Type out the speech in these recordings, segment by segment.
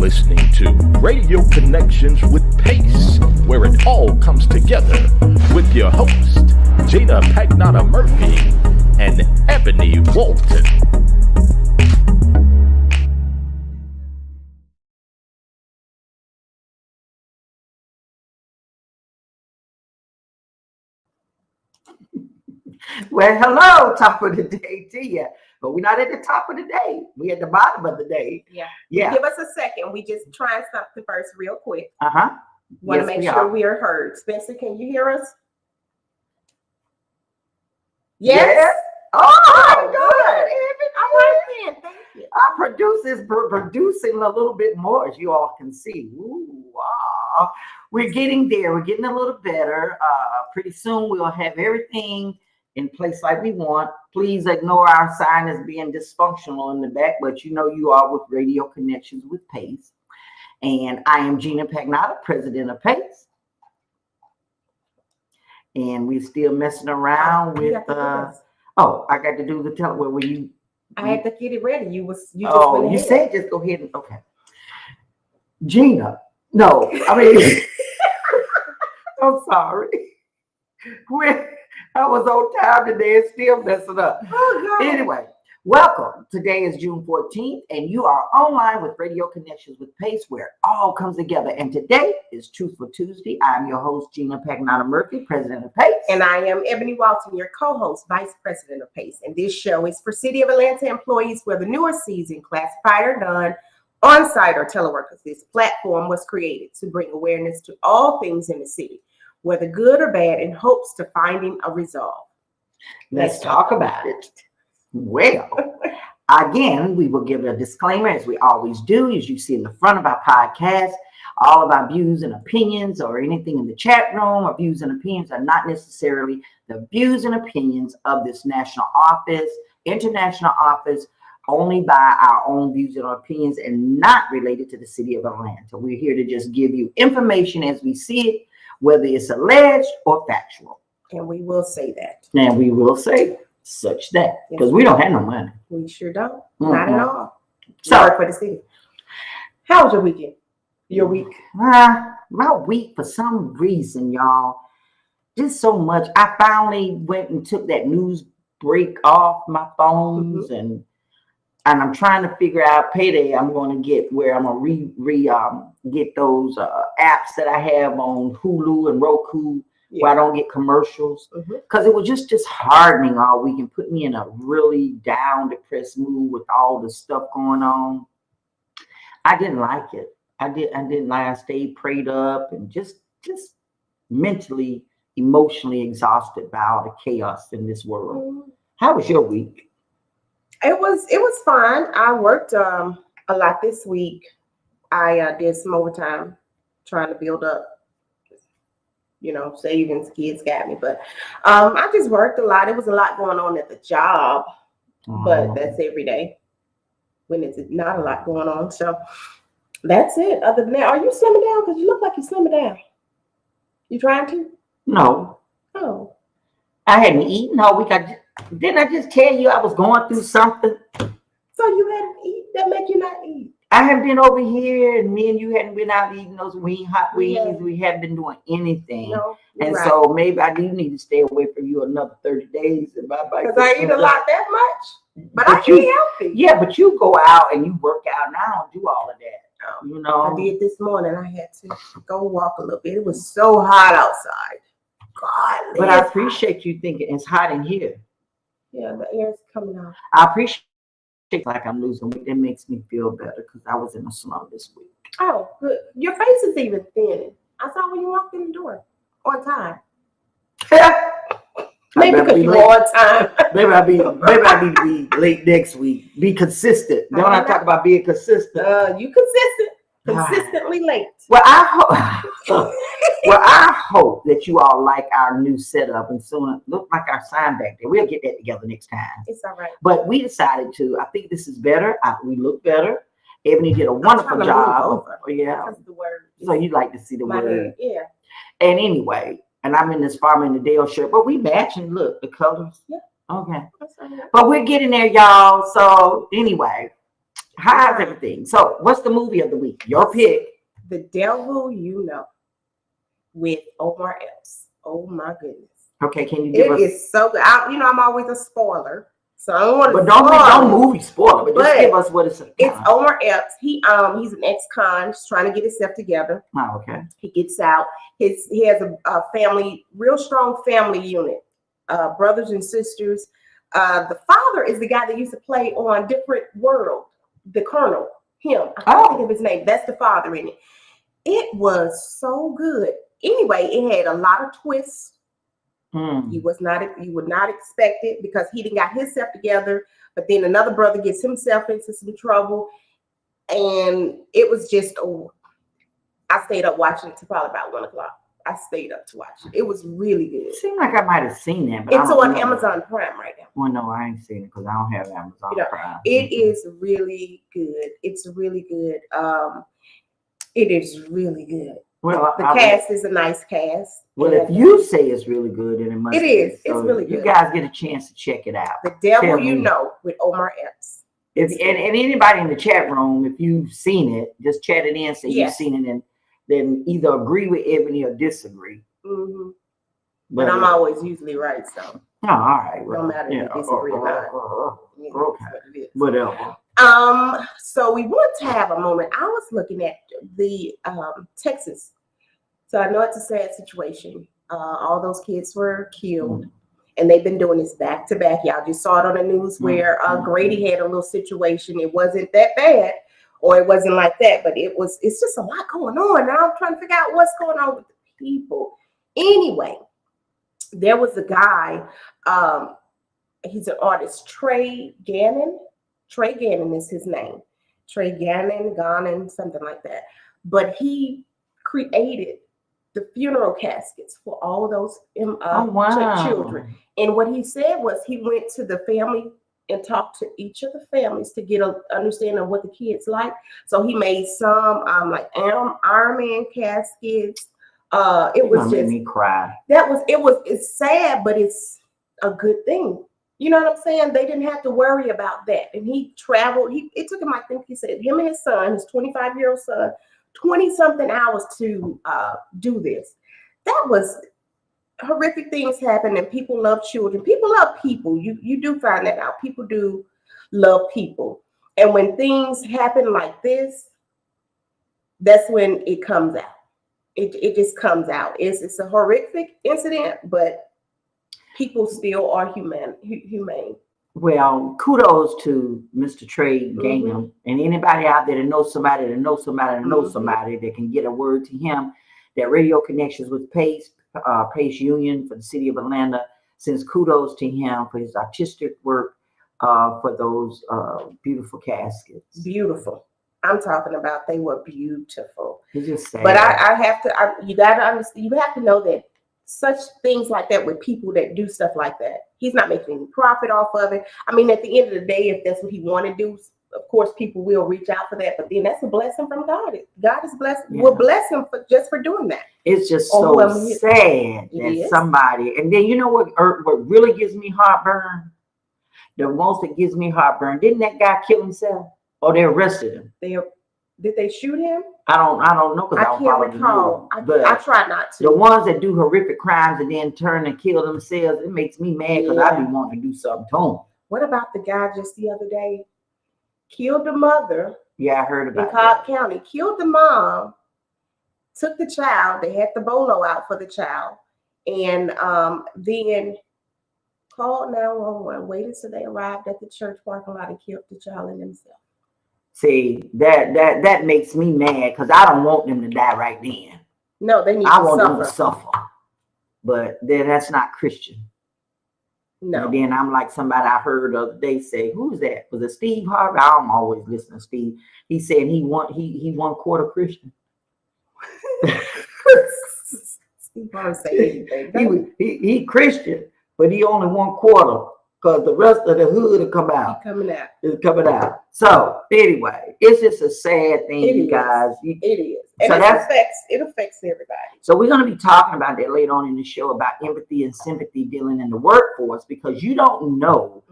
listening to Radio Connections with Pace, where it all comes together with your host, Gina Pagnotta Murphy and Ebony Walton. Well, hello, top of the day to you. But we're not at the top of the day. We're at the bottom of the day. Yeah. Yeah. Give us a second. We just try and stop the verse real quick. Uh-huh. Want to Yes, make sure we are heard. Spencer, can you hear us? Yes. Oh, good. All right, then. Thank you. Our producer's producing a little bit more, as you all can see. Ooh, wow. We're getting there. We're getting a little better. Pretty soon we'll have everything in place like we want. Please ignore our sign as being dysfunctional in the back, but you know you are with Radio Connections with Pace. And I am Gina Pagnotta, president of Pace. And we're still messing around with I got to do the where were you? I had to get it ready. You said just go ahead and okay. Gina. No, I mean I'm sorry. I was on time today and still messing up. Oh, God. Anyway, welcome. Today is June 14th, and you are online with Radio Connections with Pace, where it all comes together. And today is Truthful Tuesday. I'm your host, Gina Pagnotta Murphy, president of Pace. And I am Ebony Walton, your co-host, vice president of Pace. And this show is for City of Atlanta employees, whether new or seasoned, classified or non, on-site or teleworkers. This platform was created to bring awareness to all things in the city, whether good or bad, in hopes to finding a resolve. Let's talk about it. Well, again, we will give a disclaimer, as we always do, as you see in the front of our podcast. All of our views and opinions or anything in the chat room or views and opinions are not necessarily the views and opinions of this national office, international office, only by our own views and opinions and not related to the city of Atlanta. We're here to just give you information as we see it, whether it's alleged or factual. And we will say that. And we will say such that, because we don't have no money. We sure don't. Not at all. So, for the city. How was your weekend? Your week? My week, for some reason, y'all, just so much. I finally went and took that news break off my phones, and I'm trying to figure out payday. I'm going to get where I'm going to get those apps that I have on Hulu and Roku, where I don't get commercials, because it was just disheartening all week and put me in a really down, depressed mood with all the stuff going on. I didn't like it. I didn't like. I stayed prayed up and just mentally, emotionally exhausted by all the chaos in this world. How was your week? It was fine. I worked a lot this week. I did some overtime trying to build up, savings. Kids got me, but I just worked a lot. It was a lot going on at the job, but that's every day when it's not a lot going on. So that's it. Other than that, are you slimming down? Because you look like you're slimming down. You trying to? No. Oh. I hadn't eaten all week. Didn't I just tell you I was going through something? So you hadn't eaten? That make you not eat? I haven't been over here, and me and you hadn't been out eating those hot wings. We haven't been doing anything. No, and so maybe I do need to stay away from you another 30 days. Because I eat a lot that much. But I eat healthy. Yeah, but you go out and you work out, and I don't do all of that. I did this morning. I had to go walk a little bit. It was so hot outside. God, but I appreciate you thinking it's hot in here. Yeah, the air's coming out. I appreciate like I'm losing weight. It makes me feel better because I was in a slump this week. Oh, good. Your face is even thinning. I saw when you walked in the door on time. Maybe because you were on time. maybe I need to be late next week. Be consistent. Don't I talk about being consistent? You consistent. Consistently late. Well, I hope that you all like our new setup and soon look like our sign back there. We'll get that together next time. It's all right. But we decided to. I think this is better. We look better. Ebony did a wonderful job. Yeah. The word. So you like to see the word. Yeah. And anyway, and I'm in this Farmer in the Dale shirt, but we match and look the colors. Yeah. Okay. That's all right. But we're getting there, y'all. So anyway. How's everything? So, what's the movie of the week? Your pick. The Devil You Know with Omar Epps. Oh my goodness. Okay, can you give us? It is so good. I'm always a spoiler, so I don't want to. But don't movie spoiler. But just give us what it's. It's Omar Epps. He's an ex-con, just trying to get himself together. Oh, okay. He gets out. He has a family, real strong family unit, brothers and sisters. The father is the guy that used to play on Different World, the Colonel. Him. I can't think of his name. That's the father in it. It was so good. Anyway, it had a lot of twists. You would not expect it because he didn't got himself together, but then another brother gets himself into some trouble, and it was just I stayed up watching it till probably about 1 o'clock. I stayed up to watch it. It was really good. It seemed like I might have seen that, but it's on Amazon Prime right now. Well, no, I ain't seen it because I don't have Amazon Prime. It is really good. It's really good. It is really good. Well, the cast is a nice cast. Well, if you say it's really good, then it must. It is. So it's really good. You guys get a chance to check it out. The Devil You Know with Omar Epps. And anybody in the chat room, if you've seen it, just chat it in, say you've seen it, and then either agree with Ebony or disagree. Mm-hmm. But I'm always usually right, so. Oh, all right. Well, no matter if you disagree or not. Okay. Whatever. So we want to have a moment. I was looking at the Texas. So I know it's a sad situation. All those kids were killed, and they've been doing this back to back. Y'all just saw it on the news where Grady had a little situation. It wasn't that bad, or it wasn't like that, but it's just a lot going on. Now I'm trying to figure out what's going on with the people. Anyway, there was a guy, he's an artist, Trey Gannon. Trey Gannon is his name. Trey Gannon, something like that. But he created the funeral caskets for all those children. And what he said was he went to the family and talked to each of the families to get an understanding of what the kids like. So he made some like Iron Man caskets. It was just made me cry. It's sad, but it's a good thing. You know what I'm saying? They didn't have to worry about that. And he traveled. It took him, I think he said, him and his son, his 25-year-old son, 20-something hours to do this. That was horrific things happen, and people love children. People love people. You do find that out. People do love people. And when things happen like this, that's when it comes out. It just comes out. It's a horrific incident, but people still are humane. Well, kudos to Mr. Trey Gannon and anybody out there that knows somebody that can get a word to him. That Radio Connections with Pace Union for the city of Atlanta sends kudos to him for his artistic work for those beautiful caskets. Beautiful. I'm talking about they were beautiful. It's just sad. But you got to understand, you have to know that such things like that with people that do stuff like that, he's not making any profit off of it. I mean, at the end of the day, if that's what he want to do, of course, people will reach out for that. But then that's a blessing from God. God is blessed. Yeah. Will bless him for doing that. It's just so sad that somebody. And then you know what really gives me heartburn? The most that gives me heartburn. Didn't that guy kill himself? Or they arrested him? Did they shoot him? I don't know because I don't follow recall. I try not to. The ones that do horrific crimes and then turn and kill themselves, it makes me mad because I be wanting to do something to them. What about the guy just the other day? Killed the mother. Yeah, I heard about in Cobb County. Killed the mom. Took the child. They had the bolo out for the child, and then called 911. Waited till they arrived at the church parking lot and killed the child and themselves. See, that makes me mad because I don't want them to die right then. No, they need I want them to suffer. But then that's not Christian. No. And then I'm like somebody I heard the other day say, who's that? Was it Steve Harvey? I'm always listening to Steve. He said he 1 quarter Christian. Steve Harvey say anything. He Christian, but he only 1 quarter. Because the rest of the hood will come out. It's coming out. So anyway, it's just a sad thing, you guys. It is. And so it affects everybody. So we're going to be talking about that later on in the show about empathy and sympathy dealing in the workforce, because you don't know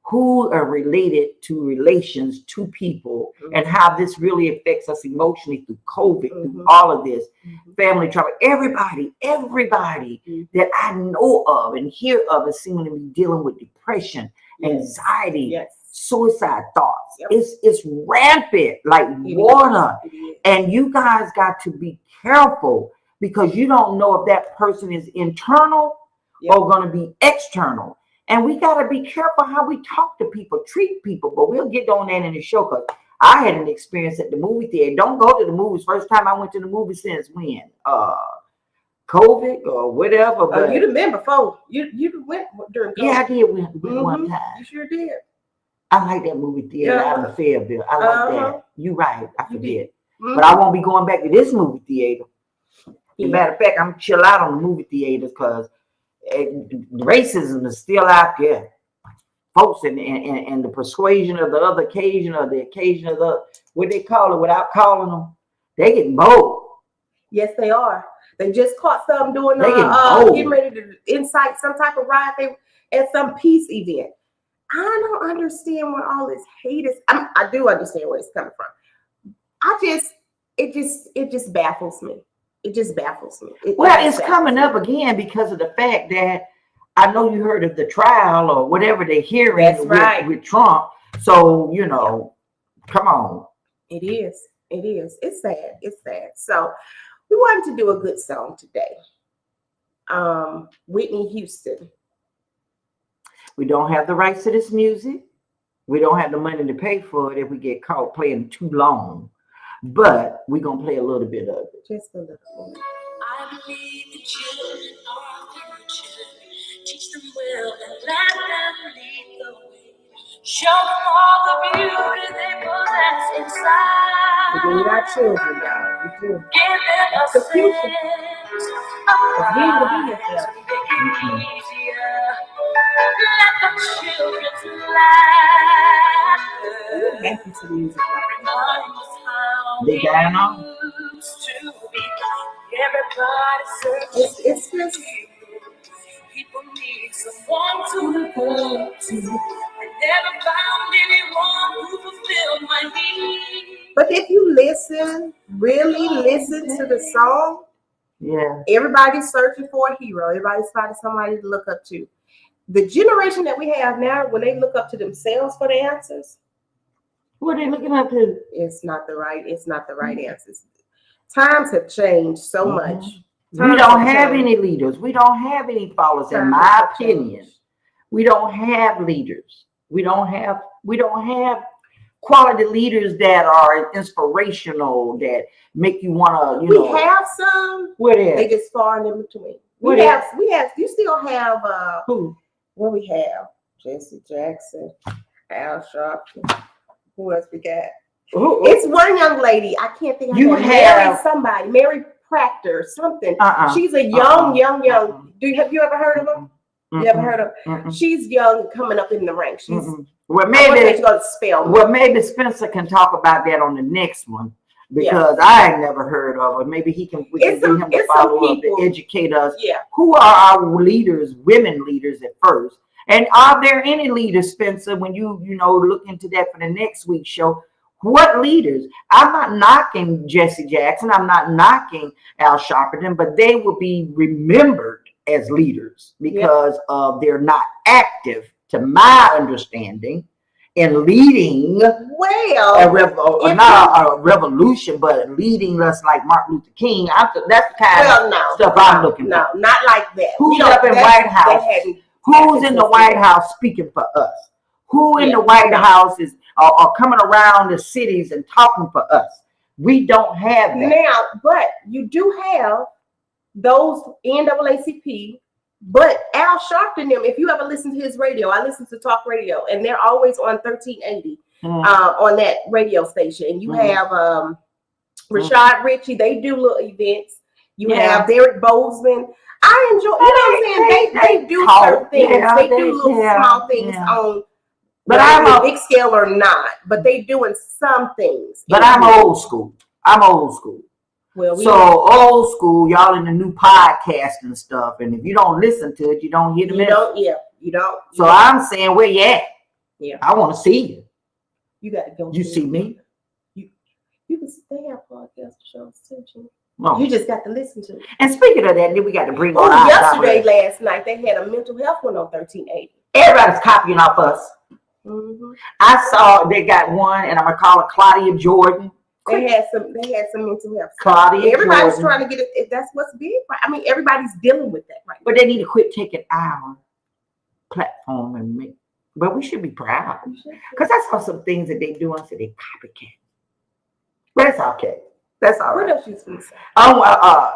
who are related to relations to people and how this really affects us emotionally through COVID, through all of this, family trauma. Everybody that I know of and hear of is seeming to be dealing with depression, anxiety, suicide thoughts. It's rampant like water. And you guys got to be careful because you don't know if that person is internal or going to be external. And we got to be careful how we talk to people, treat people. But we'll get on that in the show because I had an experience at the movie theater. Don't go to the movies. First time I went to the movie since when? COVID or whatever. But you remember before. You went during COVID. Yeah, I did went one time. You sure did. I like that movie theater out in Fayetteville. I like that. You're right. I forget. But I won't be going back to this movie theater. As a matter of fact, I'm chill out on the movie theaters because racism is still out there. Folks and the persuasion of the other occasion or the occasion of the, what they call it without calling them, they get bold. Yes, they are. They just caught some doing getting ready to incite some type of riot at some peace event. I don't understand where all this hate is. I do understand where it's coming from. It just baffles me. It just baffles me. It's coming up again because of the fact that I know you heard of the trial or whatever they're hearing with Trump. So, come on. It is. It's sad. It's sad. So we wanted to do a good song today. Whitney Houston. We don't have the rights to this music. We don't have the money to pay for it if we get caught playing too long. But we're going to play a little bit of it. Just a little bit. I believe the children are the future. Teach them well and let them lead the way. Show them all the beauty they possess inside. We're going to our children, y'all. We do. Give them a sense of pride to make it easier. Let the children's laughter Thank you to the music. remind us how They dying off? used to be. Everybody searches. It's just. People need someone to look up to. I never found anyone who fulfilled my need. But if you really listen to the song, everybody's searching for a hero. Everybody's finding somebody to look up to. The generation that we have now, when they look up to themselves for the answers, what are they looking up to? It's not the right answers. Times have changed so much. We don't have any leaders. We don't have any followers, in my opinion. We don't have leaders. We don't have quality leaders that are inspirational, that make you want to, We have some. What is? They just far and in between. You still have who? What we have? Jesse Jackson, Al Sharpton. Who else we got? It's one young lady. I can't think of her name. Mary Proctor, something. She's a young. Have you ever heard of her? You ever heard of her? She's young, coming up in the ranks. She's maybe Spencer can talk about that on the next one because I ain't never heard of her. Maybe we can do him to follow up to educate us. Who are our leaders, women leaders at first? And are there any leaders, Spencer, when you look into that for the next week's show? What leaders? I'm not knocking Jesse Jackson. I'm not knocking Al Sharpton, but they will be remembered as leaders because they're not active, to my understanding, in leading not a revolution, but leading us like Martin Luther King. That's the kind of stuff I'm looking for. No, not like that. Who's up in White House? Who's in the White House speaking for us? Who in the White House is coming around the cities and talking for us? We don't have that. Now, but you do have those NAACP, but Al Sharpton, if you ever listen to his radio, I listen to talk radio, and they're always on 1380 on that radio station. And you have Rashad Ritchie, they do little events. You have Derek Bozeman. I enjoy, they do certain things. They do little small things on, but I'm a big scale or not, but they doing some things. But I'm old school. Well, old school, y'all in the new podcast and stuff. And if you don't listen to it, you don't hear the message. You don't. So I'm saying, where you at? Yeah. I want to see you. You got to go. You see me? You can stay have podcast shows too, Jim. No. You just got to listen to it. And speaking of that, then we got to bring on yesterday, last night, they had a mental health one on 1380. Everybody's copying off us. Mm-hmm. I saw they got one, and I'm gonna call it Claudia Jordan. They had some mental health. Claudia Everybody's Jordan. trying to get it. That's what's big. I mean, everybody's dealing with that right now. But they need to quit taking our platform and make. But we should be proud because I saw some things that they do and said they copycat. That's okay. That's all right. What else you supposed to say?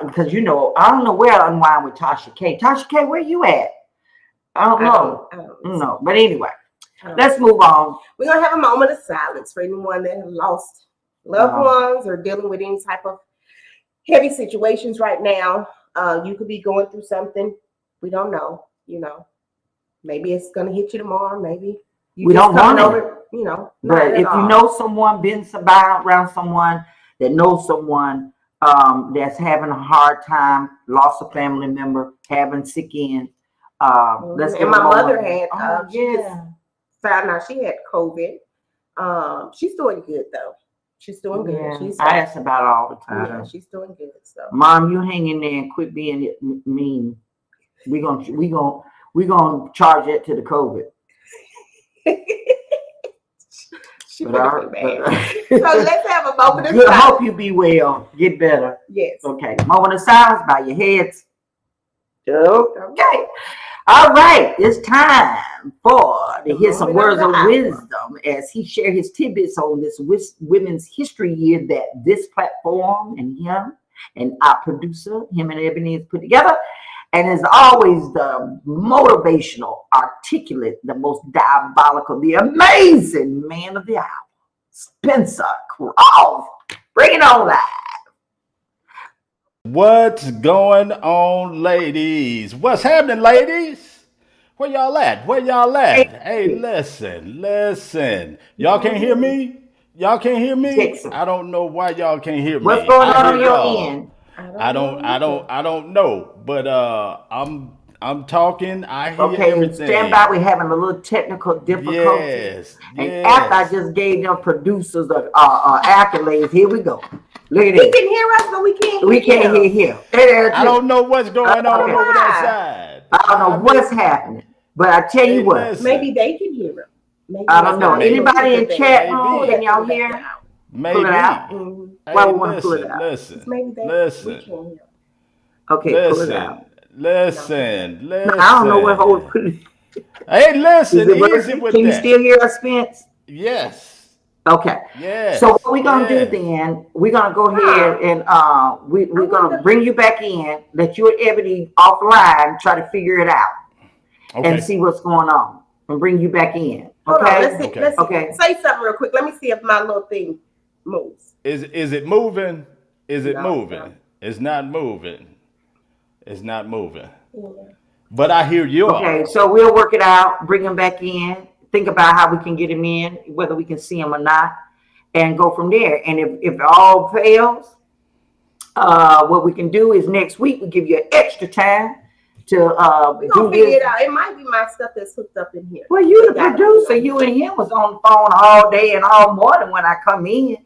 Because I don't know where I unwind with Tasha K. Tasha K, where you at? I don't know. I don't know. But anyway, let's move on. We're gonna have a moment of silence for anyone that has lost loved ones or dealing with any type of heavy situations right now. You could be going through something. We don't know. Maybe it's gonna hit you tomorrow. Maybe we don't want it. But if you know someone, been around someone that knows someone that's having a hard time, lost a family member, having sick end. Let's and my mother had. She just found out she had COVID. She's doing good though. She's doing good. I ask about all the time. Yeah, she's doing good. So, Mom, you hang in there and quit being mean. We gonna charge it to the COVID. So let's have a moment of silence. I hope you be well. Get better. Yes. Okay. Moment of silence. Bow your heads. Okay. All right. It's time to hear some words of wisdom as he shared his tidbits on this Women's History Year that this platform and him and our producer, him and Ebony, has put together. And as always, the motivational, articulate, the most diabolical, the amazing man of the hour, Spencer Croft. Bring it on live. What's going on, ladies? What's happening, ladies? Where y'all at? Hey, listen. Y'all can't hear me? I don't know why y'all can't hear me. What's going on your end? I don't know, but I'm talking. I hear everything. Stand by. We're having a little technical difficulty. Yes. And after I just gave them producers accolades, here we go. Look at He this. can hear us, but we can't. We can't hear him. I don't know what's going on over that side. I don't know what's happening, but I tell you what. Listen. Maybe they can hear him. Maybe I don't know. Anybody in chat room? Can y'all hear? Maybe. Pull it out. Hey, Why we want to pull it out? Listen. Okay, pull it out. Listen. I don't know where hold put it. Hey, listen. Easy with Can you that. still hear us, Spence? Yes. Okay. Yes. So what we're gonna do then? We're gonna go ahead and we're gonna bring you back in. Let you and Ebony offline try to figure it out and see what's going on, and bring you back in. Okay. Let's say something real quick. Let me see if my little thing moves. Is it moving? Is it No, moving? no. It's not moving. It's not moving. Yeah. But I hear you. Okay, so we'll work it out, bring him back in, think about how we can get him in, whether we can see him or not, and go from there. And if all fails, what we can do is next week we give you extra time to We're gonna figure it out. It might be my stuff that's hooked up in here. Well, you the producer. You and him was on the phone all day and all morning when I come in.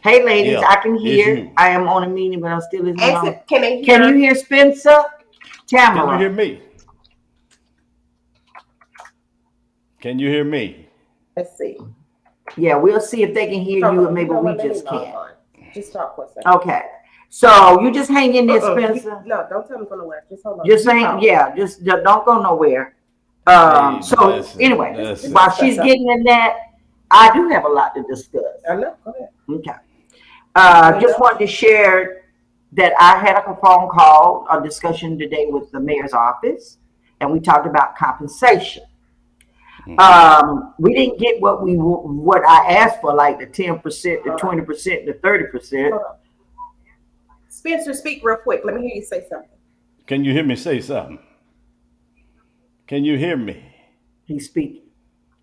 Hey, ladies, I can hear. I am on a meeting, but I'm still listening. Can you hear Spencer? Tamara. Can you hear me? Can you hear me? Let's see. Yeah, we'll see if they can hear you, and maybe we just can't. Just talk for a second. Okay. So you just hang in there, Spencer. No, don't tell me to go nowhere. Just hold on. Just hang. Yeah, just don't go nowhere. Anyway, while she's getting in that, I do have a lot to discuss. I know. Go ahead. Okay. Just wanted to share that I had a phone call, a discussion today with the mayor's office, and we talked about compensation. We didn't get what I asked for, like the 10%, the 20%, the 30%. Spencer, speak real quick. Let me hear you say something. Can you hear me say something? Can you hear me? He's speaking.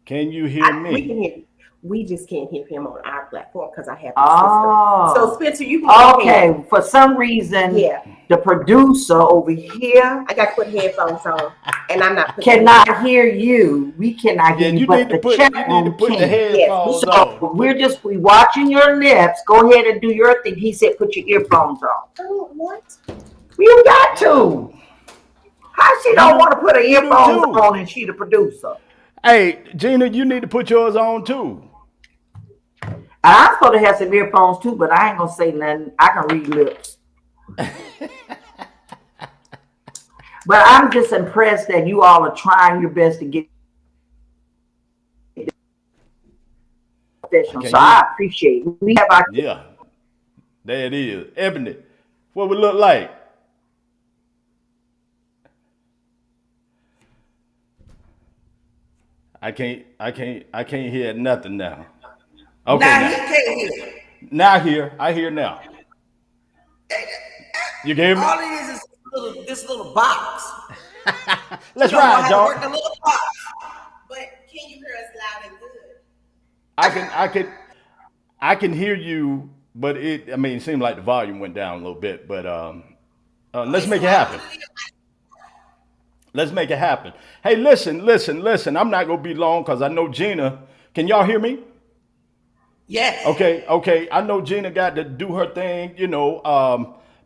Can you hear me? We can hear you. We just can't hear him on our platform because I have the Oh. system. So Spencer, you can go ahead. Okay, for some reason, Yeah. the producer over here I got to put headphones on, and I'm not putting cannot hear you. We cannot Yeah, hear you, you but need to the put chat the room can. Yes. headphones So on. we watching your lips. Go ahead and do your thing. He said, put your earphones on. Oh, what? You got to. How she don't want to put her You do earphones too. on and she the producer? Hey, Gina, you need to put yours on too. I'm supposed to have some earphones too, but I ain't gonna say nothing. I can read lips. But I'm just impressed that you all are trying your best to get professional. So I appreciate it. We have our Yeah, there it is. Ebony, what we look like? I can't hear nothing now. Okay, Now he now. can't hear. Now I hear. I hear now. You can hear me? All it is this little box. Let's You don't know ride, how to work the y'all. little box. But can you hear us loud and good? I can hear you, but it seemed like the volume went down a little bit, but let's Okay, make so it I happen. put it in. Let's make it happen. Hey, listen. I'm not gonna be long because I know Gina. Can y'all hear me? Yes. Okay. I know Gina got to do her thing,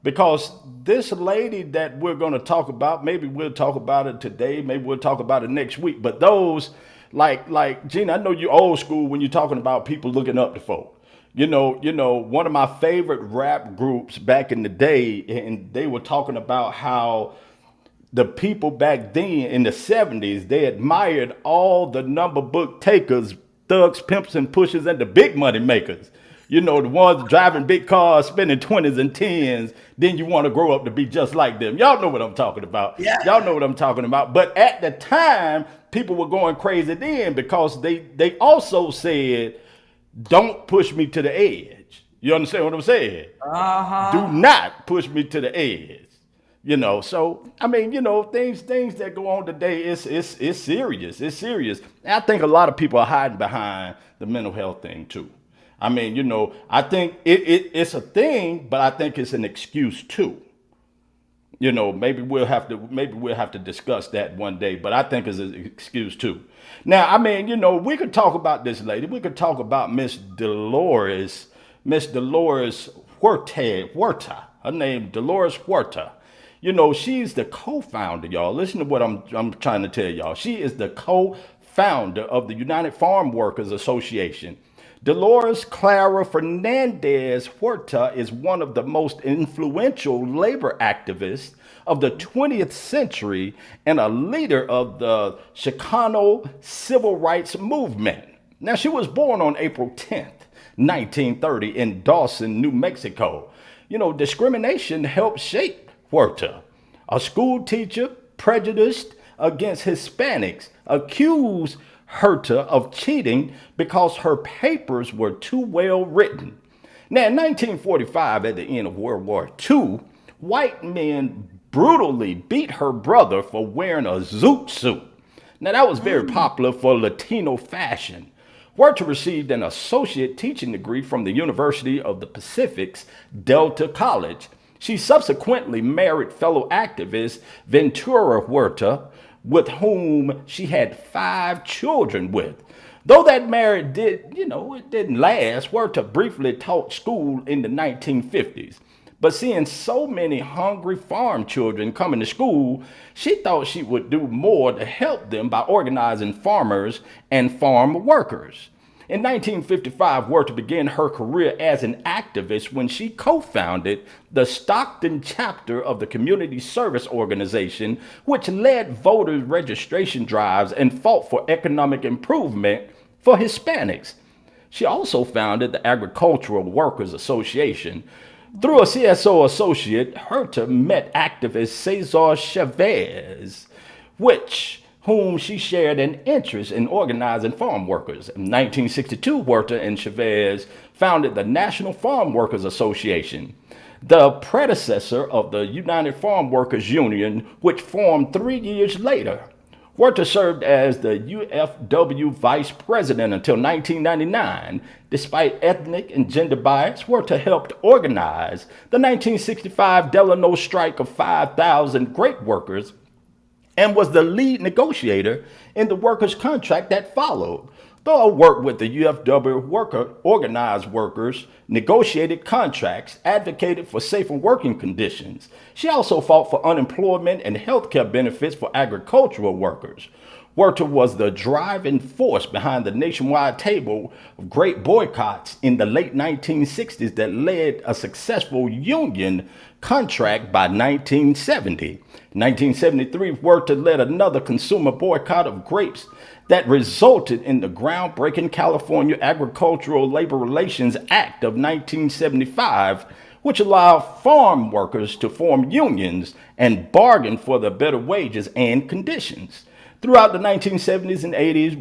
because this lady that we're going to talk about, maybe we'll talk about it today, maybe we'll talk about it next week. But those, like Gina, I know you're old school when you're talking about people looking up to folk. One of my favorite rap groups back in the day, and they were talking about how the people back then in the 70s, they admired all the number book takers, thugs, pimps, and pushers, and the big money makers. The ones driving big cars, spending 20s and 10s. Then you want to grow up to be just like them. Y'all know what I'm talking about. Yeah. Y'all know what I'm talking about. But at the time, people were going crazy then because they also said, don't push me to the edge. You understand what I'm saying? Do not push me to the edge. So things that go on today, it's serious. It's serious. And I think a lot of people are hiding behind the mental health thing too. I think it's a thing, but I think it's an excuse too. Maybe we'll have to discuss that one day, but I think it's an excuse too. Now, we could talk about this lady. We could talk about Miss Dolores Huerta. Her name Dolores Huerta. She's the co-founder, y'all. Listen to what I'm trying to tell y'all. She is the co-founder of the United Farm Workers Association. Dolores Clara Fernandez Huerta is one of the most influential labor activists of the 20th century and a leader of the Chicano civil rights movement. Now, she was born on April 10th, 1930 in Dawson, New Mexico. Discrimination helped shape Huerta. A school teacher prejudiced against Hispanics accused Huerta of cheating because her papers were too well written. Now, in 1945, at the end of World War II, white men brutally beat her brother for wearing a zoot suit. Now, that was very popular for Latino fashion. Huerta received an associate teaching degree from the University of the Pacific's Delta College. She subsequently married fellow activist Ventura Huerta, with whom she had 5 children with. Though that marriage it didn't last, Huerta briefly taught school in the 1950s. But seeing so many hungry farm children coming to school, she thought she would do more to help them by organizing farmers and farm workers. In 1955, Huerta began her career as an activist when she co-founded the Stockton chapter of the Community Service Organization, which led voter registration drives and fought for economic improvement for Hispanics. She also founded the Agricultural Workers Association. Through a CSO associate, Huerta met activist Cesar Chavez, whom she shared an interest in organizing farm workers. In 1962, Huerta and Chavez founded the National Farm Workers Association, the predecessor of the United Farm Workers Union, which formed 3 years later. Werther served as the UFW vice president until 1999. Despite ethnic and gender bias, Werther helped organize the 1965 Delano strike of 5,000 grape workers and was the lead negotiator in the workers' contract that followed. Though worked with the UFW organized workers, negotiated contracts, advocated for safer working conditions. She also fought for unemployment and health care benefits for agricultural workers. Werther was the driving force behind the nationwide table of great boycotts in the late 1960s that led a successful union contract by 1970. 1973, Werther led another consumer boycott of grapes that resulted in the groundbreaking California Agricultural Labor Relations Act of 1975, which allowed farm workers to form unions and bargain for the better wages and conditions. Throughout the 1970s and 80s,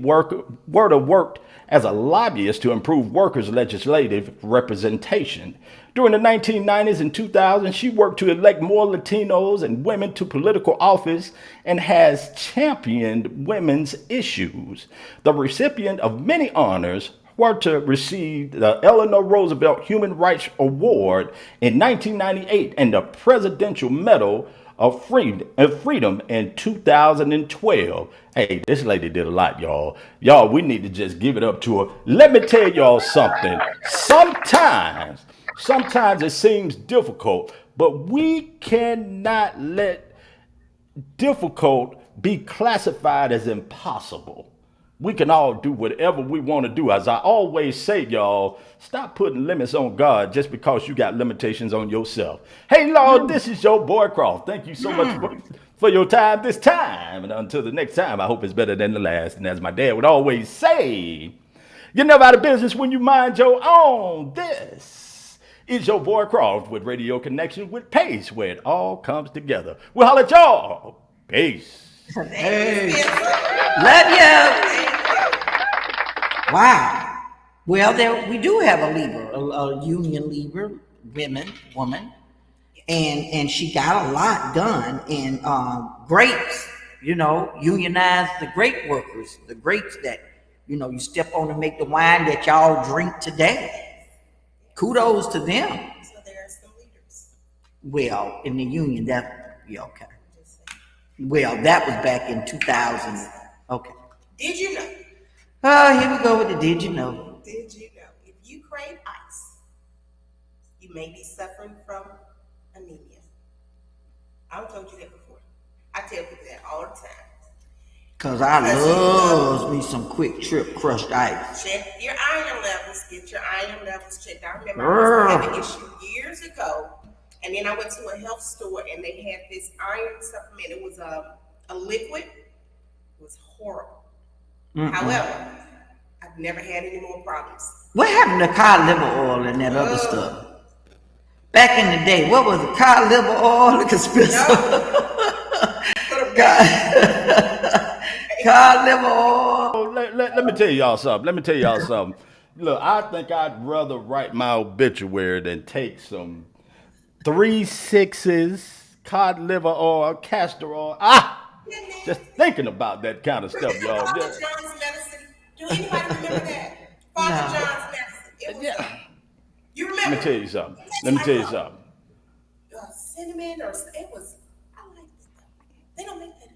Werther worked as a lobbyist to improve workers' legislative representation. During the 1990s and 2000s, she worked to elect more Latinos and women to political office and has championed women's issues. The recipient of many honors, Werther received the Eleanor Roosevelt Human Rights Award in 1998 and the Presidential Medal of Freedom in 2012. Hey, this lady did a lot, y'all. Y'all, we need to just give it up to her. Let me tell y'all something. Sometimes it seems difficult, but we cannot let difficult be classified as impossible. We can all do whatever we want to do. As I always say, y'all, stop putting limits on God just because you got limitations on yourself. Hey, Lord, this is your boy Croft. Thank you so much for your time this time. And until the next time, I hope it's better than the last. And as my dad would always say, you're never out of business when you mind your own. This is your boy Croft with Radio Connection with Pace, where it all comes together. We'll holler at y'all. Peace. Hey, love you. Wow. Well, there we do have a leader, a union leader, woman, and she got a lot done in grapes. You know, unionize the grape workers, the grapes that you step on to make the wine that y'all drink today. Kudos to them. So there are some leaders. Well, in the union, okay. Well, that was back in 2000. Okay. Did you know? Here we go with the did you know. Did you know? If you crave ice, you may be suffering from anemia. I've told you that before. I tell people that all the time. Because I loves me some Quick Trip crushed ice. Check your iron levels. Get your iron levels checked. I remember I was having an issue years ago. And then I went to a health store and they had this iron supplement. It was a liquid. It was horrible. However, I've never had any more problems. What happened to cod liver oil and that other stuff? Back in the day, what was it? Cod liver oil? The conspiracy. Cod liver oil. Let me tell y'all something. Look, I think I'd rather write my obituary than take some 3 6s, cod liver oil, castor oil. Just thinking about that kind of stuff, y'all. Father John's medicine. Do anybody remember that? Father John's medicine. You remember? Let me tell you something. Cinnamon or it was. I like this stuff. They don't make that.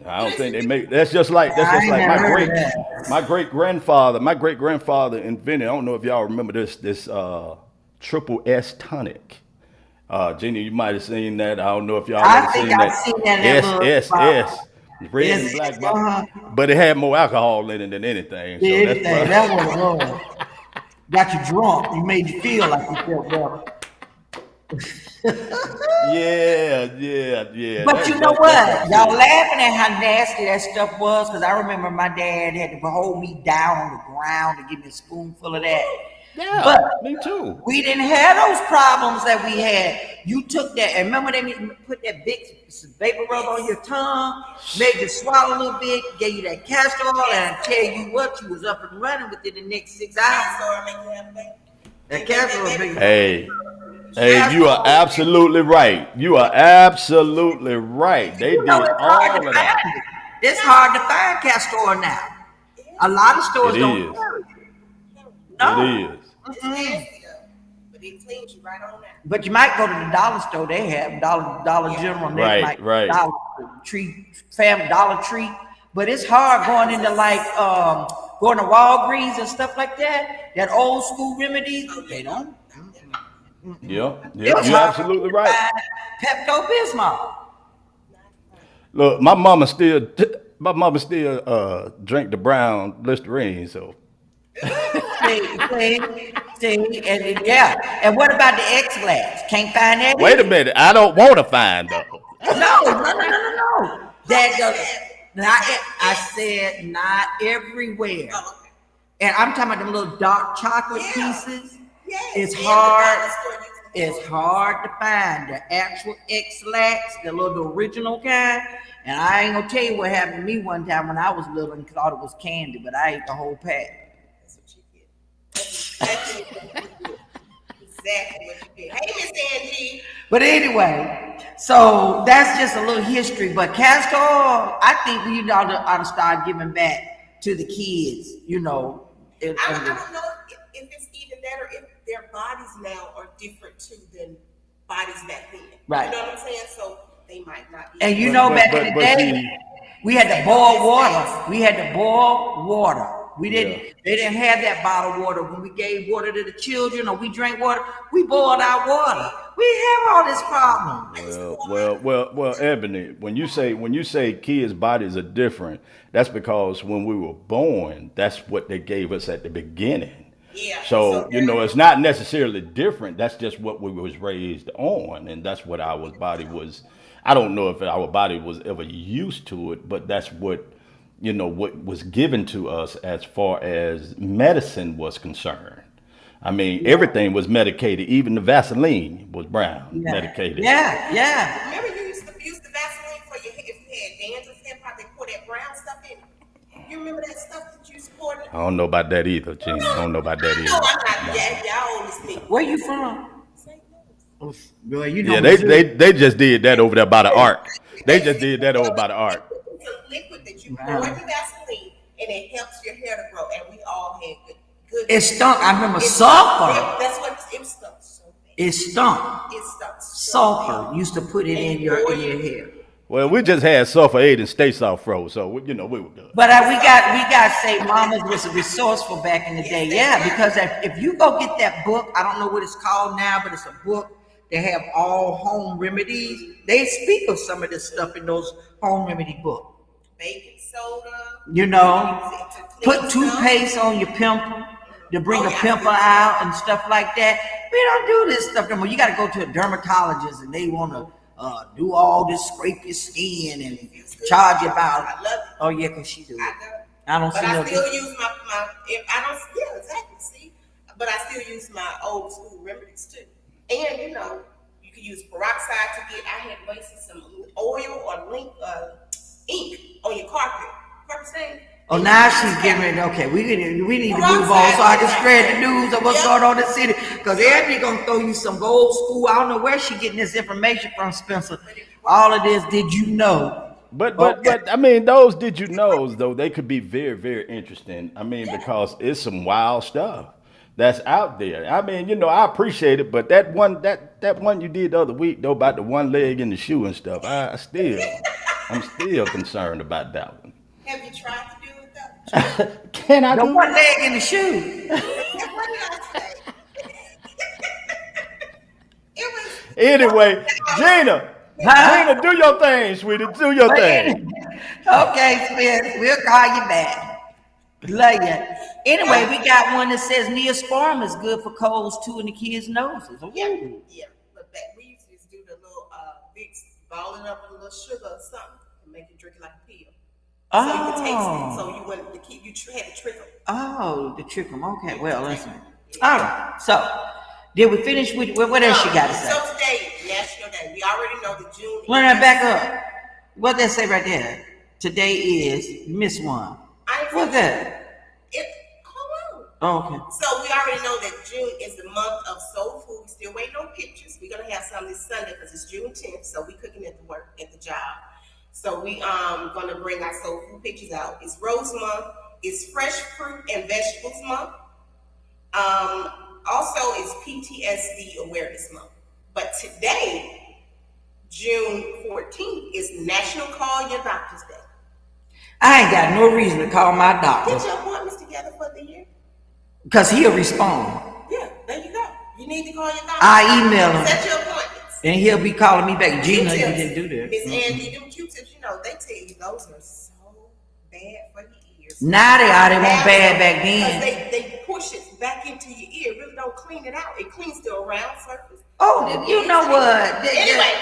I don't think they make. That's just like my great grandfather. My great grandfather invented. I don't know if y'all remember this triple S tonic. Jenny, you might have seen that. I don't know if y'all ever seen that. I've seen that. SSS. Red and black bottle. But it had more alcohol in it than anything. So that was got you drunk. You made you feel like you felt better. Yeah. But you know what? Y'all laughing at how nasty that stuff was, because I remember my dad had to hold me down on the ground to give me a spoonful of that. Yeah, but me too. We didn't have those problems that we had. You took that, and remember they put that big vapor rub on your tongue, made you swallow a little bit, gave you that castor oil, and I tell you what, you was up and running within the next 6 hours. That castor oil made you. Hey, you are absolutely right. They did all of that. It's hard to find castor oil now. A lot of stores It don't is. carry it. It No. is. It's nasty though, but it cleans you right on out. But you might go to the dollar store. They have Dollar General. They Right, might right. Dollar Tree. But it's hard going into like going to Walgreens and stuff like that. That old school remedies, they don't. Yep. It Yep. was You're hard absolutely to right. find Pepto Bismol. Look, my mama still drink the brown Listerine. So See, and yeah. And what about the X-Lax? Can't find that. wait a either. minute. I don't want to find those. No. That not. I said not everywhere. Oh, okay. And I'm talking about them little dark chocolate pieces. Yes. It's And hard. the dollar store uses It's hard to find the actual X-Lax, the original kind. And I ain't gonna tell you what happened to me one time when I was little and thought it was candy, but I ate the whole pack. That's what you get. That's exactly what you get. Hey, Miss Angie. But anyway, so that's just a little history. But castor oil, I think we ought to start giving back to the kids, you know. I don't know if it's even that or if their bodies now are different too than bodies back then. Right. You know what I'm saying? So they might not be. And you But- know, but- back but- in the but day, see- we had to boil water. We had to boil water. We didn't. Yeah. They didn't have that bottled water when we gave water to the children or we drank water. We boiled our water. We have all this problem. Well, Ebony, when you say kids' bodies are different, that's because when we were born, that's what they gave us at the beginning. Yeah. So you know, it's not necessarily different. That's just what we was raised on, and that's what our body was. I don't know if our body was ever used to it, but that's what what was given to us as far as medicine was concerned. I mean, everything was medicated. Even the Vaseline was brown, medicated. Yeah. Remember you used to use the Vaseline for your if you had dandruff, hair, they pour that brown stuff in it. You remember that stuff that you used to pour in? I don't know about that either, Gina. I don't know about that No, either. I'm not. Yeah, y'all old as me. Where you from? St. Louis. Well, you know. Yeah, Missouri. they just did that over there by the ark. They just did that over by the ark. It's a liquid that you pour in the Vaseline and it helps your hair to grow. And we all had good. It stunk. I remember It sulfur. stunk. That's what it stunk so bad. It stunk. It stunk so Sulfur used to put it in your hair. Well, we just had sulfur 8 and stay soft froze, so we were good. But we got to say, mamas was resourceful back in the day, yeah. Because if you go get that book, I don't know what it's called now, but it's a book. They have all home remedies. They speak of some of this stuff in those home remedy books. baking soda. You know, to clean put stuff. toothpaste on your pimple to bring a pimple out and stuff like that. We don't do this stuff anymore. You got to go to a dermatologist and they want to do all this, scrape your skin and charge you about. I love it. Oh yeah, cause she do it. I know. I don't But see I no. still use my if I don't exactly see. But I still use my old school remedies too. And you know, you can use peroxide to get. I had wasted some oil or ink on your carpet stain. Oh, now she's getting ready. Okay, we need to move on so I can spread the news of what's going on in the city. Because Ebony gonna throw you some old school. I don't know where she getting this information from, Spencer. All of this, did you know? But I mean, those did you knows though, they could be very, very interesting. I mean, because it's some wild stuff that's out there. I mean, you know, I appreciate it, but that one you did the other week though about the one leg in the shoe and stuff, I'm still concerned about that one. Have you tried to do it though? Can I The do one it? leg in the shoe. What did I say? It was Anyway, Gina, Gina, do your thing, sweetie. Do your thing. Okay, Spence, we'll call you back. Love you. Anyway, we got one that says Neosporin is good for colds too in the kids' noses. Ooh. yeah. But we used to just do the little Vicks, ball it up with a little sugar or something and make it drink it like a pill. So you could taste it. So you wouldn't had to trickle. Oh, the trick 'em. Okay, well, listen. All right. So, did we finish with what else you got to say? So today, National Day. We already know that June. Let me back up. What they say right there? Today is Miss One. What's that? Hold on. Oh, okay. So we already know that June is the month of soul food. We're still waiting on pictures. We're gonna have some this Sunday because it's June 10th. So we cooking at the job. So we gonna bring our soul food pictures out. It's Rose Month. It's Fresh Fruit and Vegetables Month. Also, it's PTSD Awareness Month. But today, June 14th, is National Call Your Doctor's Day. I ain't got no reason to call my doctor. Get your appointments together for the year. Because he'll respond. Yeah, there you go. You need to call your doctor. I email him. Set your appointments. And he'll be calling me back. Gina, you Q-tips. didn't do that. Miss Angie, them Q-tips, you know, they tell you those are so bad for your ears. Now they are. They weren't bad back Because then. they push it back into your ear. Really don't clean it out. It cleans the around surface. Oh, you know what? Anyway.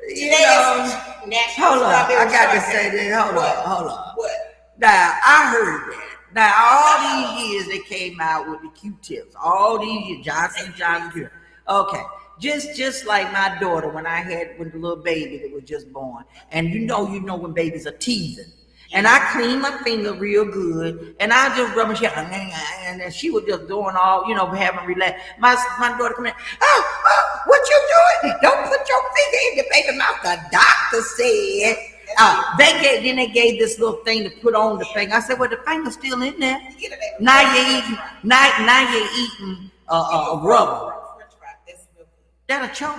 You know, National hold on. I Strawberry got to Shortcake. say that. Hold on. What? Now, I heard that. Now, all these years they came out with the Q-tips. All these years, Johnson. Okay. Just like my daughter when the little baby that was just born. And you know when babies are teething. And I clean my finger real good, and I just rub her, and she was just doing all, having relax. My daughter come in, oh, what you doing? Don't put your finger in your baby mouth. The doctor said. They gave this little thing to put on the finger. I said, well, the finger's still in there. Now you're eating a rubber. That'll choke.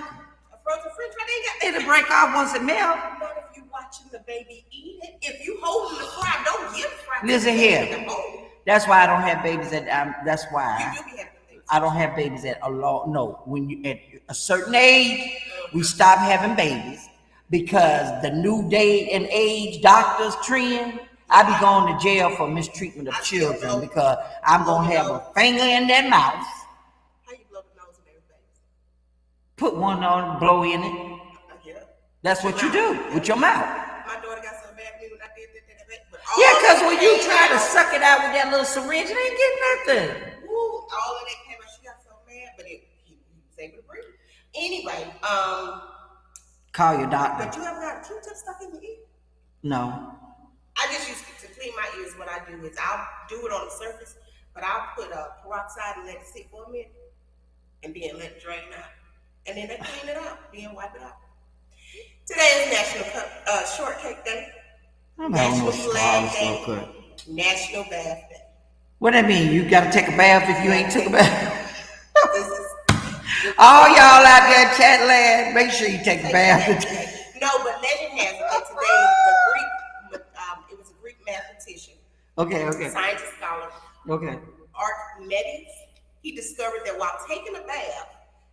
A frozen French fry, It'll break off once it melts. Not if you watching the baby eat it. If you holding the fry, don't give the fry. Listen here. That's why I don't have babies that's why You do be having things. I don't have babies at a law. No, when you at a certain age, we stop having babies because the new day and age doctors trend. I be going to jail for mistreatment of children because I'm gonna have a finger in their mouth. How you blow the nose of every baby? Put one on, blow in it. Yeah. That's what you do with your mouth. My daughter got so bad when I did that. But Yeah, because when you try to suck it out with that little syringe, it ain't getting nothing. Ooh, all of that came out. She got so mad, but he was able to breathe. Anyway, Call your doctor. but you ever got a Q-tip stuck in your ear? No. I just used to clean my ears. What I do is I'll do it on the surface, but I'll put peroxide and let it sit for a minute, and then let it drain out, and then they clean it out, then wipe it out. Today is National Shortcake Day, National Flag Day, National Bath Day. What that mean? You gotta take a bath if you ain't took a bath? This is All y'all out there in chat land, make sure you take a bath. No, but legend has it that today it was a Greek mathematician, Okay. scientist, scholar, Okay. Archimedes. He discovered that while taking a bath,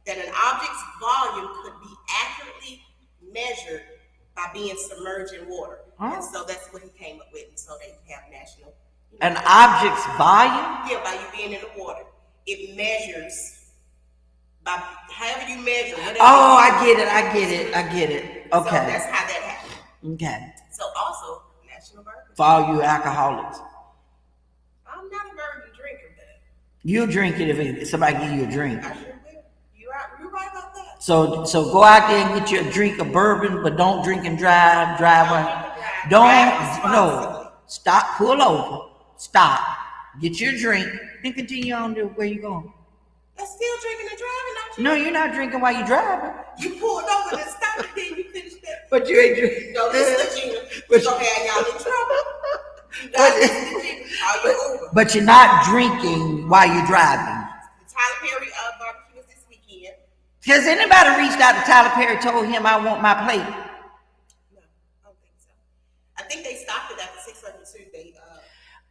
that an object's volume could be accurately measured by being submerged in water. Huh? And so that's what he came up with. And so they have national. An object's volume? Yeah, by you being in the water. It measures by however you measure. Oh, I get it. So Okay. that's how that happened. Okay. So also, National Bourbon. For all you alcoholics. I'm not a bourbon drinker, but You'll drink it if somebody give you a drink. I sure will. You're right about that. So go out there and get you a drink of bourbon, but don't drink and drive. No. Stop, pull over, stop, get your drink, then continue on to where you going. That's still drinking and driving, don't you? No, you're not drinking while you're driving. You pulled over and stopped, and then you finished that. But you ain't drinking. No, this is Gina. It's gonna have y'all in trouble. You guys listen to Gina. Call you Uber. But you're not drinking while you're driving. The Tyler Perry barbecue is this weekend. Has anybody reached out to Tyler Perry, told him I want my plate? No, I don't think so. I think they stopped it after 600 Tuesday.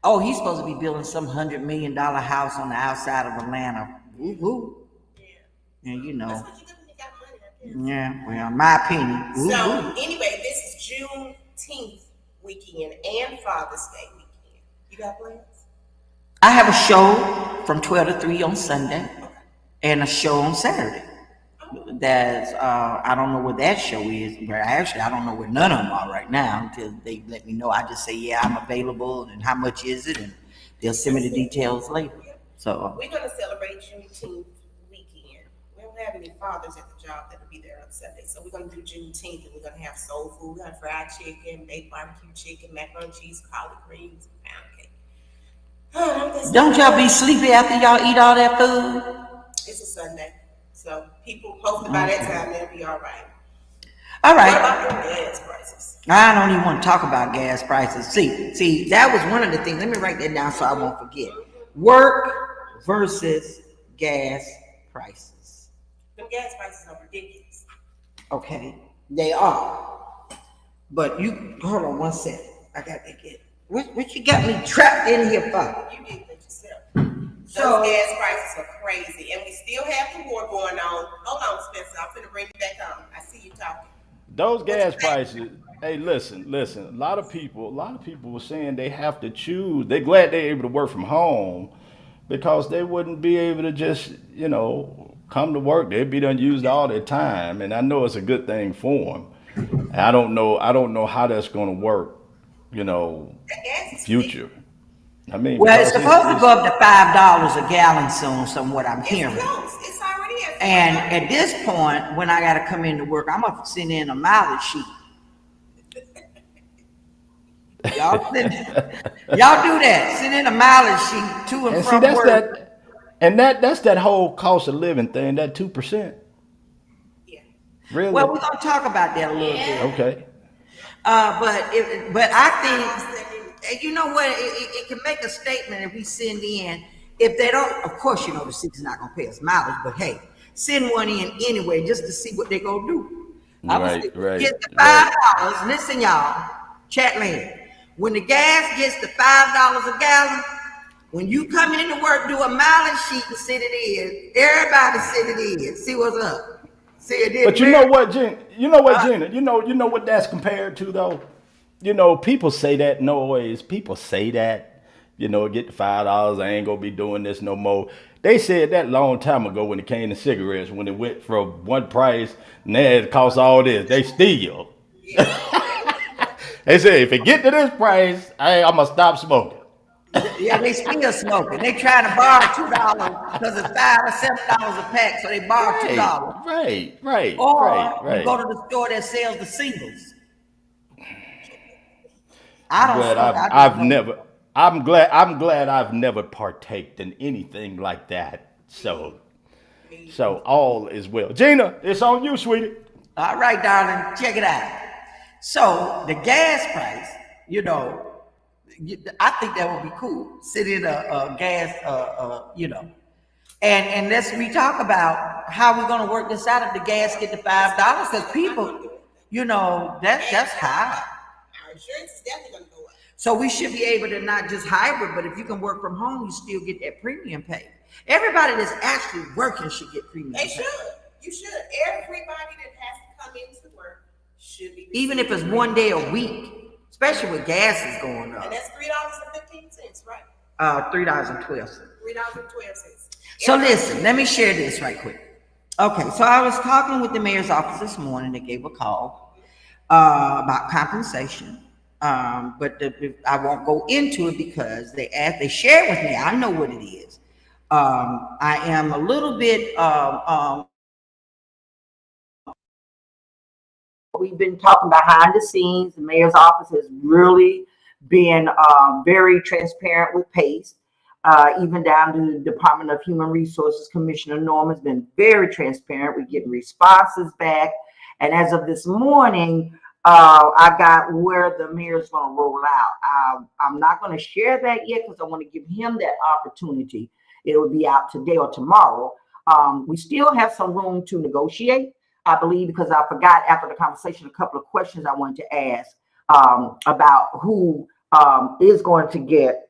Oh, he's supposed to be building some $100 million house on the outside of Atlanta. Woo-hoo. Yeah. And you know. That's what you get when you got money, I guess. Yeah, well, in my opinion. Woo-hoo. So anyway, this is Juneteenth weekend and Father's Day weekend. You got plans? I have a show from 12 to 3 on Sunday and a show on Saturday. That's I don't know what that show is, but actually I don't know where none of them are right now until they let me know. I just say, yeah, I'm available and how much is it, and they'll send me the details later. So We're gonna celebrate Juneteenth weekend. We don't have any fathers at the job that'll be there on Sunday, so we're gonna do Juneteenth, and we're gonna have soul food. We're gonna have fried chicken, baked barbecue chicken, macaroni and cheese, collard greens, and pound cake. don't y'all be sleepy after y'all eat all that food? It's a Sunday, so people hopefully by that time they'll be all right. All What right. about the gas prices? I don't even want to talk about gas prices. See, that was one of the things. Let me write that down so I won't forget. Work versus gas prices. The gas prices are ridiculous. Okay, they are. But you hold on one second. I got to get what you got me trapped in here for. You did that yourself. So Those gas prices are crazy, and we still have the war going on. Hold on, Spencer. I'm finna bring you back on. I see you talking. Those What you gas say? prices. Hey, listen. A lot of people were saying they have to choose. They're glad they're able to work from home because they wouldn't be able to just, come to work. They'd be done used all their time, and I know it's a good thing for them. I don't know how that's going to work, The gas is ridiculous. future. I mean, well, it's because supposed to go up to $5 a gallon soon, from what I'm It's hearing. close. It's already at And 4. at this point, when I got to come into work, I'm gonna send in a mileage sheet. Y'all, y'all do that. Send in a mileage sheet to and and see, from that's work. that's that whole cost of living thing, that 2%. Yeah. Well, Really? we're gonna talk about that a little bit. Okay. But I think you know what? It can make a statement if we send in. If they don't, of course, the city's not gonna pay us mileage. But hey, send one in anyway, just to see what they're gonna do. I was Right, get right, the right. $5. Listen, y'all, chat land. When the gas gets to $5 a gallon, when you come into work, do a mileage sheet and send it in. Everybody send it in. See what's up. See it But didn't you matter. know what, Gina? Gina? You know what that's compared to though? People say that noise. People say that, get the $5. I ain't gonna be doing this no more. They said that long time ago when it came to cigarettes, when it went from one price, now it costs all this. They steal. They said if it get to this price, I'm gonna stop smoking. Yeah, they still smoking. They trying to borrow $2 because it's $5 or $7 a pack, so they borrow Right, $2. right, right, right, Or you go right. to the store that sells the singles. I I'm don't glad smoke. I've I just I've go. never I'm glad I've never partaked in anything like that. So all is well. Gina, it's on you, sweetie. All right, darling, check it out. So the gas price, I think that would be cool. Sit in a gas, and let's we talk about how we're gonna work this out if the gas get to $5 because people, that's high. Our insurance is definitely gonna go up. So we should be able to not just hybrid, but if you can work from home, you still get that premium pay. Everybody that's actually working should get premium They pay. should. You should. Everybody that has to come into work should be. Even if it's one day a week, especially with gas is going up. And that's $3.15, right? $3.12. $3.12. So listen, let me share this right quick. Okay, so I was talking with the mayor's office this morning. They gave a call about compensation. But I won't go into it because they shared with me. I know what it is. I am a little bit. We've been talking behind the scenes. The mayor's office has really been very transparent with PACE, even down to the Department of Human Resources. Commissioner Norman's been very transparent. We're getting responses back. And as of this morning, I got where the mayor's going to roll out. I'm not going to share that yet because I want to give him that opportunity. It will be out today or tomorrow. We still have some room to negotiate, I believe, because I forgot after the conversation a couple of questions I wanted to ask about who is going to get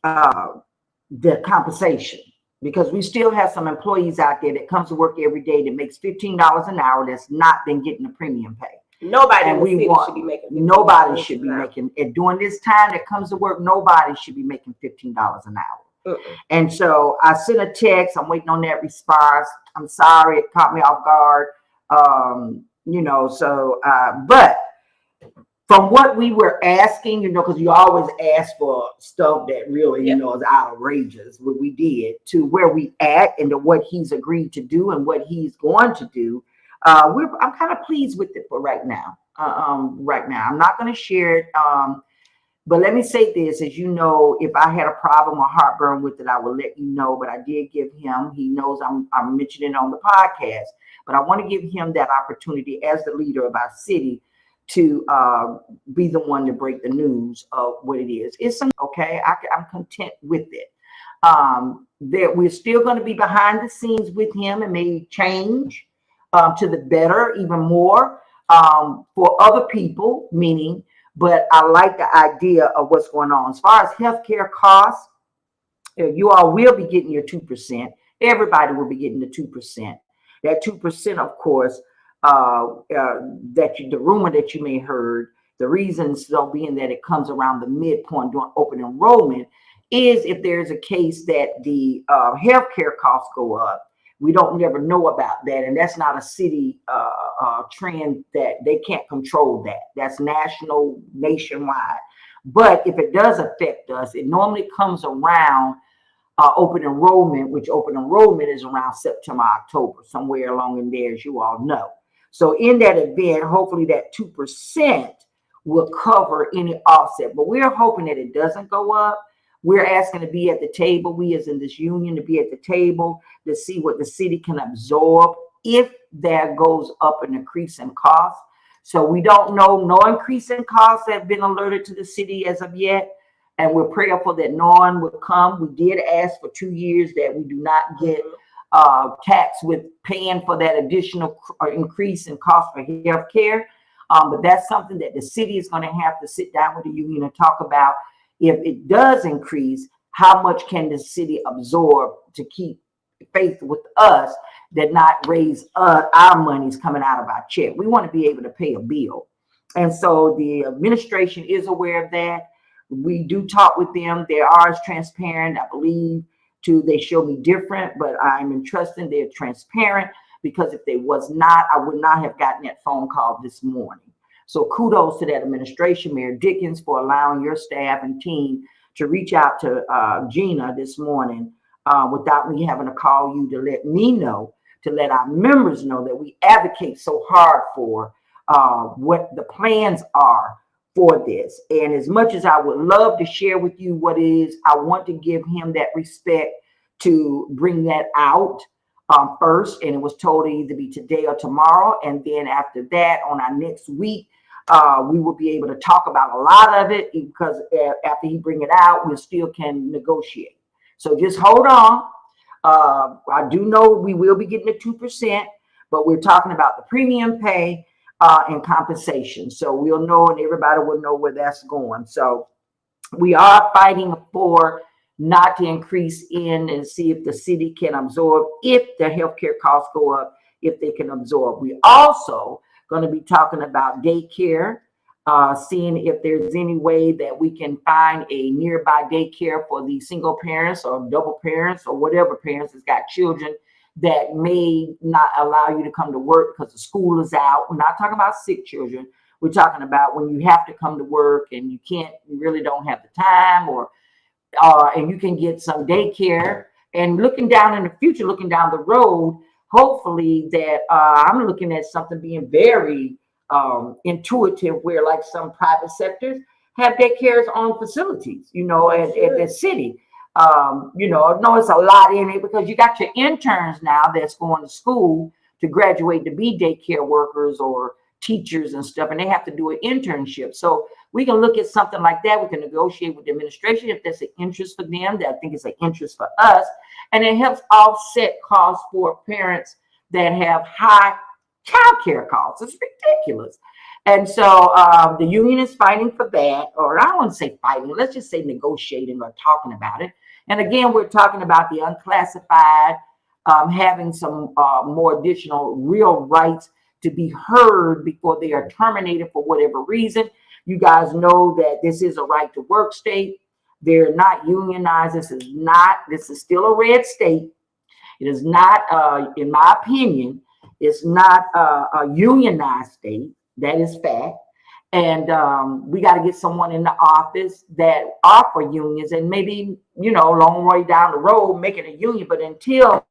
the compensation. Because we still have some employees out there that comes to work every day that makes $15 an hour that's not been getting the premium pay. Nobody And in the city should be making. nobody should be making, and during this time that comes to work, nobody should be making $15 an hour. And so I sent a text. I'm waiting on that response. I'm sorry, it caught me off guard. But from what we were asking, because you always ask for stuff that really, is outrageous, what we did, to where we at and to what he's agreed to do and what he's going to do. I'm kind of pleased with it for right now. I'm not going to share it. But let me say this, as you know, if I had a problem or heartburn with it, I will let you know. But I did give him, he knows I'm mentioning it on the podcast, but I want to give him that opportunity as the leader of our city to be the one to break the news of what it is. It's okay. I'm content with it. That we're still going to be behind the scenes with him and may change to the better, even more for other people, meaning, but I like the idea of what's going on. As far as healthcare costs, you all will be getting your 2%. Everybody will be getting the 2%. That 2%, of course, the rumor that you may heard, the reasons though being that it comes around the midpoint during open enrollment is if there's a case that the healthcare costs go up. We don't never know about that, and that's not a city trend that they can't control that. That's national, nationwide. But if it does affect us, it normally comes around open enrollment, which open enrollment is around September, October, somewhere along in there, as you all know. So in that event, hopefully that 2% will cover any offset, but we're hoping that it doesn't go up. We're asking to be at the table, we as in this union, to be at the table to see what the city can absorb if there goes up an increase in cost. So we don't know, no increase in costs have been alerted to the city as of yet. And we're prayerful that no one will come. We did ask for 2 years that we do not get taxed with paying for that additional increase in cost for health care. But that's something that the city is going to have to sit down with the union and talk about. If it does increase, how much can the city absorb to keep faith with us that not raise our monies coming out of our check? We want to be able to pay a bill. And so the administration is aware of that. We do talk with them. They are as transparent, I believe, they show me different, but I'm entrusting they're transparent, because if they was not, I would not have gotten that phone call this morning. So kudos to that administration, Mayor Dickens, for allowing your staff and team to reach out to Gina this morning without me having to call you to let me know, to let our members know that we advocate so hard for what the plans are for this. And as much as I would love to share with you what it is, I want to give him that respect to bring that out first. And it was told to either be today or tomorrow. And then after that, on our next week, we will be able to talk about a lot of it, because after he bring it out, we still can negotiate. So just hold on. I do know we will be getting the 2%, but we're talking about the premium pay and compensation. So we'll know, and everybody will know where that's going. So we are fighting for not to increase in, and see if the city can absorb, if the healthcare costs go up, if they can absorb. We also going to be talking about daycare, seeing if there's any way that we can find a nearby daycare for the single parents or double parents or whatever parents that's got children that may not allow you to come to work because the school is out. We're not talking about sick children. We're talking about when you have to come to work and you really don't have the time, or and you can get some daycare. And looking down in the future, looking down the road, hopefully that I'm looking at something being very intuitive, where like some private sectors have daycares on facilities, at the city. I know it's a lot in it, because you got your interns now that's going to school to graduate to be daycare workers or teachers and stuff, and they have to do an internship. So we can look at something like that. We can negotiate with the administration if there's an interest for them. That I think is an interest for us, and it helps offset costs for parents that have high child care costs. It's ridiculous. And so the union is fighting for that, or I don't want to say fighting, let's just say negotiating or talking about it. And again, we're talking about the unclassified having some more additional real rights to be heard before they are terminated for whatever reason. You guys know that this is a right to work state. They're not unionized. This is still a red state. It is not, in my opinion, it's not a unionized state. That is fact. And we got to get someone in the office that are for unions, and maybe, long way down the road, make it a union. But until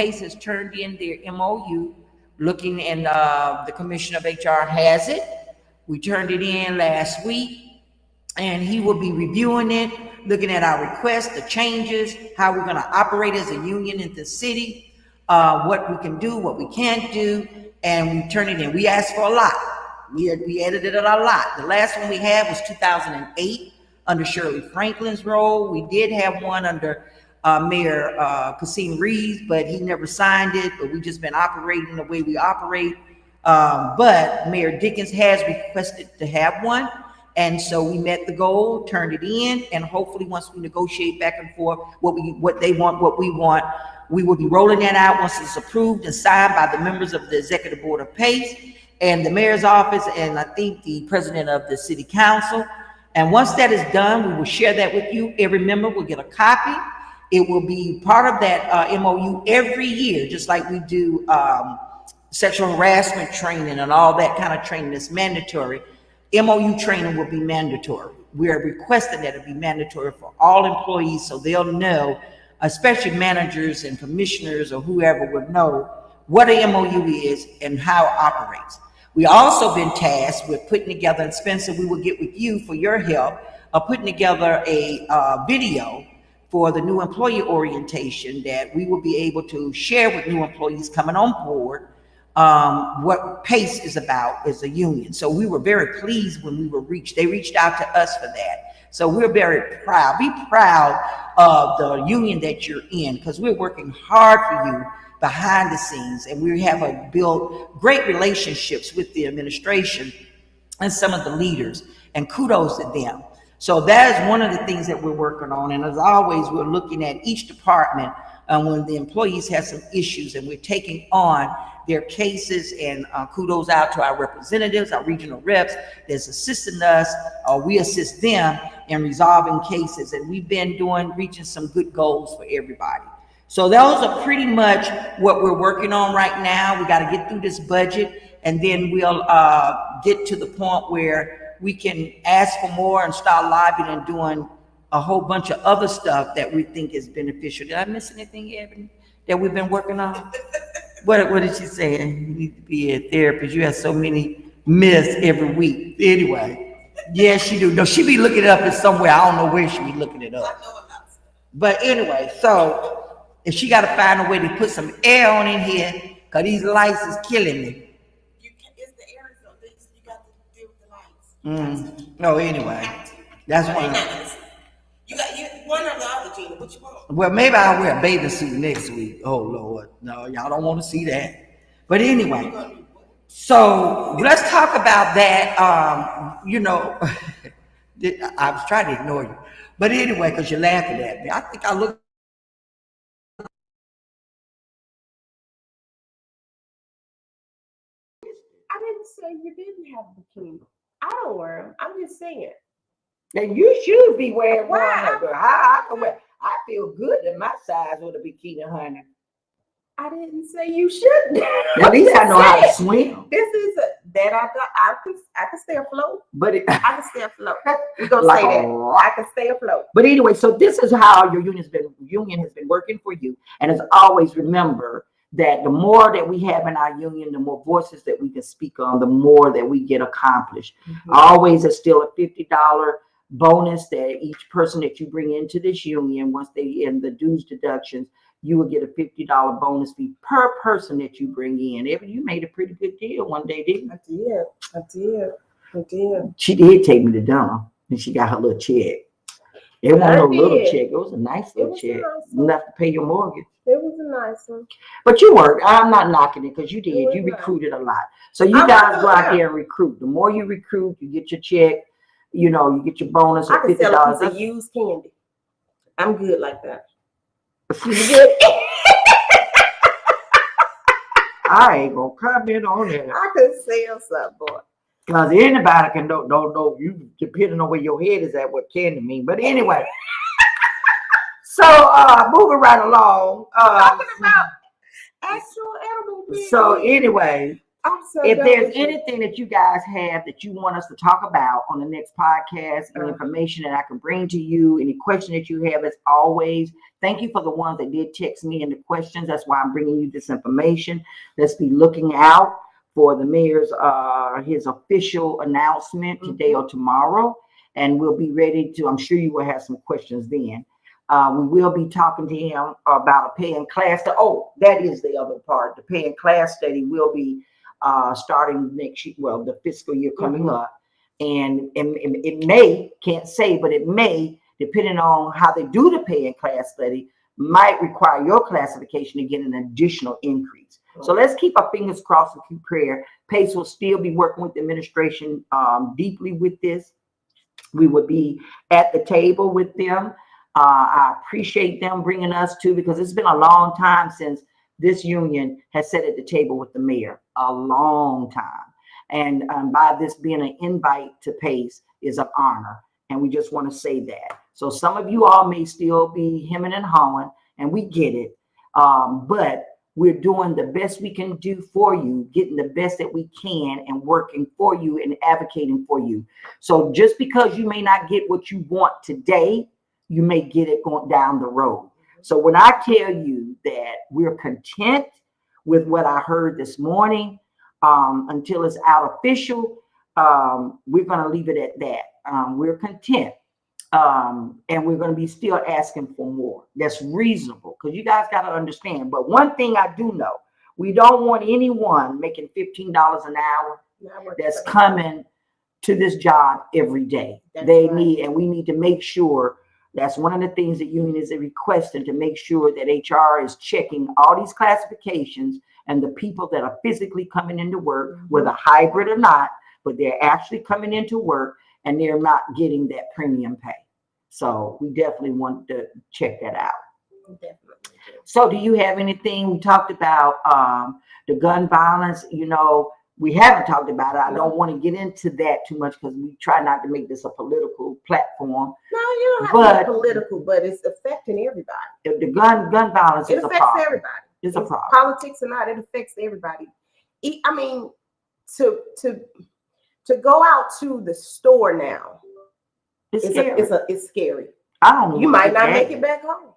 PACE has turned in their MOU, looking, and the Commissioner of HR has it. We turned it in last week, and he will be reviewing it, looking at our requests, the changes, how we're going to operate as a union in the city, what we can do, what we can't do, and we turn it in. We asked for a lot. We edited it a lot. The last one we had was 2008 under Shirley Franklin's role. We did have one under Mayor Kasim Reeves, but he never signed it. But we've just been operating the way we operate. But Mayor Dickens has requested to have one. And so we met the goal, turned it in, and hopefully once we negotiate back and forth what they want, what we want, we will be rolling that out once it's approved and signed by the members of the Executive Board of PACE and the Mayor's office, and I think the President of the City Council. And once that is done, we will share that with you. Every member will get a copy. It will be part of that MOU every year, just like we do sexual harassment training and all that kind of training that's mandatory. MOU training will be mandatory. We are requesting that it be mandatory for all employees so they'll know, especially managers and commissioners or whoever would know what a MOU is and how it operates. We also been tasked with putting together, and Spencer, we will get with you for your help, of putting together a video for the new employee orientation that we will be able to share with new employees coming on board what PACE is about as a union. So we were very pleased when they reached out to us for that. So we're very proud. Be proud of the union that you're in, because we're working hard for you behind the scenes, and we have built great relationships with the administration and some of the leaders, and kudos to them. So that is one of the things that we're working on. And as always, we're looking at each department when the employees have some issues, and we're taking on their cases, and kudos out to our representatives, our regional reps that's assisting us, or we assist them in resolving cases. And we've been reaching some good goals for everybody. So those are pretty much what we're working on right now. We got to get through this budget, and then we'll get to the point where we can ask for more and start lobbying and doing a whole bunch of other stuff that we think is beneficial. Did I miss anything, Evan, that we've been working on? What did she say? You need to be a therapist. You have so many myths every week. Anyway, yeah, she do. No, she be looking it up in somewhere. I don't know where she be looking it up. But anyway, so if she got to find a way to put some air on in here, because these lights is killing me. It's the air, so you got to deal with the lights. Oh, anyway, that's one. You one or the other, Gina. What you want? Well, maybe I'll wear a bathing suit next week. Oh Lord, no, y'all don't want to see that. But anyway, so let's talk about that. I was trying to ignore you, but anyway, because you're laughing at me, I think I look. I didn't say you didn't have a bikini. I don't wear them. I'm just saying. And you should be wearing one. Why? I can wear. I feel good in my size with a bikini, honey. I didn't say you shouldn't. At least I know how to swim. This is I can stay afloat. But I can stay afloat. We're gonna like say that. I can stay afloat. But anyway, so this is how your union has been working for you. And as always, remember that the more that we have in our union, the more voices that we can speak on, the more that we get accomplished. Always, there's still a $50 bonus that each person that you bring into this union, once they in the dues deductions, you will get a $50 bonus fee per person that you bring in. You made a pretty good deal one day, didn't you? I did. She did take me to dinner, and she got her little check. It wasn't a little check. It was a nice little check. Enough to pay your mortgage. It was a nice one. But you worked. I'm not knocking it, because you did. You recruited a lot. So you guys go out there and recruit. The more you recruit, you get your check. You get your bonus of $50. I can sell a piece of used candy. I'm good like that. I ain't gonna comment on that. I can sell something, boy. Because anybody can don't know you, depending on where your head is at, what candy mean. But anyway, so moving right along. Talking about actual edible. So anyway, Absolutely. If there's anything that you guys have that you want us to talk about on the next podcast, any information that I can bring to you, any question that you have, as always, thank you for the ones that did text me in the questions. That's why I'm bringing you this information. Let's be looking out for the mayor's his official announcement today or tomorrow, and we'll be ready to. I'm sure you will have some questions then. We will be talking to him about a pay in class. That is the other part. The pay in class study will be starting next year, well, the fiscal year coming up. And it may, can't say, but it may, depending on how they do the pay in class study, might require your classification to get an additional increase. So let's keep our fingers crossed and keep prayer. PACE will still be working with the administration deeply with this. We would be at the table with them. I appreciate them bringing us to, because it's been a long time since this union has sat at the table with the mayor, a long time. And by this being an invite to PACE is an honor. And we just want to say that. So some of you all may still be hemming and hawing, and we get it. But we're doing the best we can do for you, getting the best that we can and working for you and advocating for you. So just because you may not get what you want today, you may get it going down the road. So when I tell you that we're content with what I heard this morning, until it's out official, we're going to leave it at that. We're content. And we're going to be still asking for more. That's reasonable, because you guys got to understand. But one thing I do know, we don't want anyone making $15 an hour that's coming to this job every day. They need, and we need to make sure. That's one of the things that union is requesting, to make sure that HR is checking all these classifications and the people that are physically coming into work, whether hybrid or not, but they're actually coming into work and they're not getting that premium pay. So we definitely want to check that out. Definitely. So do you have anything? We talked about the gun violence. You know, we haven't talked about it. I don't want to get into that too much because we try not to make this a political platform. No, you don't have to be political, but it's affecting everybody. The gun violence is a problem. It affects everybody. It's a problem. Politics or not, it affects everybody. I mean, to go out to the store now, it's scary. I don't know. You might not make it back home.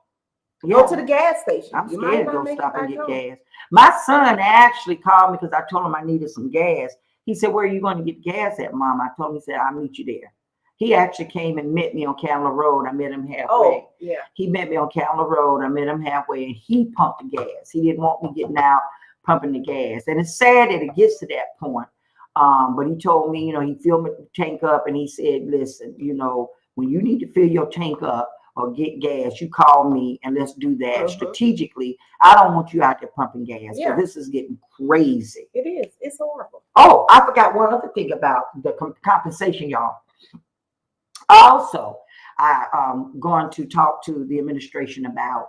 Yeah. Go to the gas station. I'm scared to go stop and get gas. My son actually called me because I told him I needed some gas. He said, "Where are you going to get gas at, Mom?" I told him, he said, "I'll meet you there." He actually came and met me on Candler Road. I met him halfway. Oh, yeah. He met me on Candler Road. I met him halfway, and he pumped the gas. He didn't want me getting out pumping the gas. And it's sad that it gets to that point. But he told me, you know, he filled my tank up, and he said, "Listen, you know, when you need to fill your tank up or get gas, you call me and let's do that strategically. I don't want you out there pumping gas because this is getting crazy." It is. It's horrible. Oh, I forgot one other thing about the compensation, y'all. Also, I'm going to talk to the administration about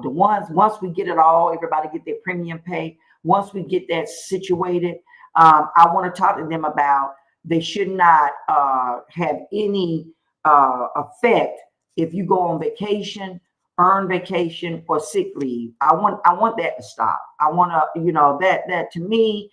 the ones, once we get it all, everybody get their premium pay. Once we get that situated, I want to talk to them about they should not have any effect if you go on vacation, earn vacation, or sick leave. I want that to stop. I want to, you know, that to me,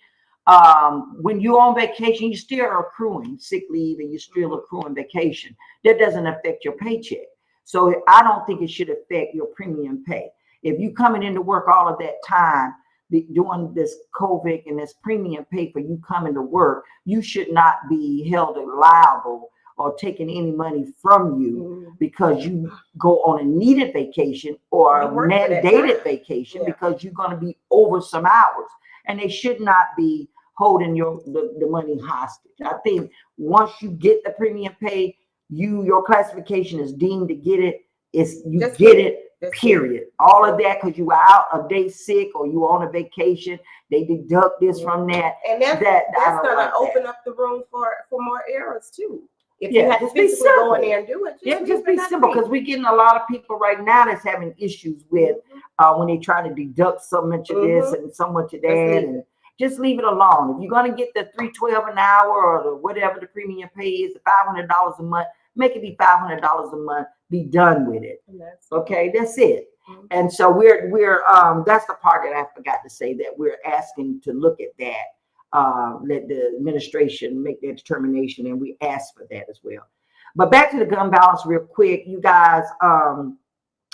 when you're on vacation, you still are accruing sick leave and you're still accruing vacation. That doesn't affect your paycheck. So I don't think it should affect your premium pay. If you coming into work all of that time, doing this COVID and this premium pay for you coming to work, you should not be held liable or taking any money from you because you go on a needed vacation or a mandated vacation because you're going to be over some hours. And they should not be holding the money hostage. I think once you get the premium pay, your classification is deemed to get it. You get it, period. All of that because you were out a day sick or you were on a vacation, they deduct this from that. And that's going to open up the room for more errors too. If you have to physically go in there and do it, just be simple, because we're getting a lot of people right now that's having issues with when they try to deduct so much of this and so much of that, and just leave it alone. If you're going to get the $312 an hour or whatever the premium pay is, $500 a month, make it be $500 a month. Be done with it. Okay, that's it. And so we're that's the part that I forgot to say, that we're asking to look at that. let the administration make that determination, and we ask for that as well. But back to the gun violence real quick, you guys.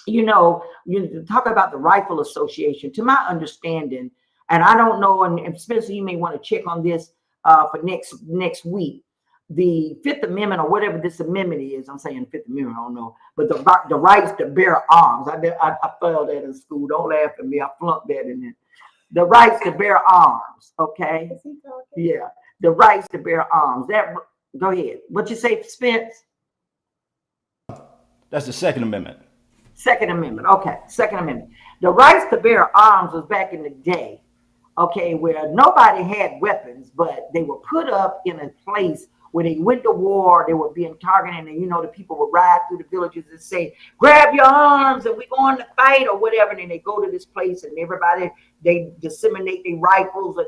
You talk about the Rifle Association. To my understanding, and I don't know, and Spencer, you may want to check on this for next week. The Fifth Amendment, or whatever this amendment is, I'm saying Fifth Amendment, I don't know, but the rights to bear arms. I failed that in school. Don't laugh at me. I flunked that in there. The rights to bear arms. Okay. Yeah, the rights to bear arms. Go ahead. What you say, Spence? That's the Second Amendment. Second Amendment. Okay. Second Amendment. The rights to bear arms was back in the day, okay, where nobody had weapons, but they were put up in a place where they went to war, they were being targeted, and the people would ride through the villages and say, grab your arms and we're going to fight or whatever. And then they go to this place and everybody, they disseminate their rifles or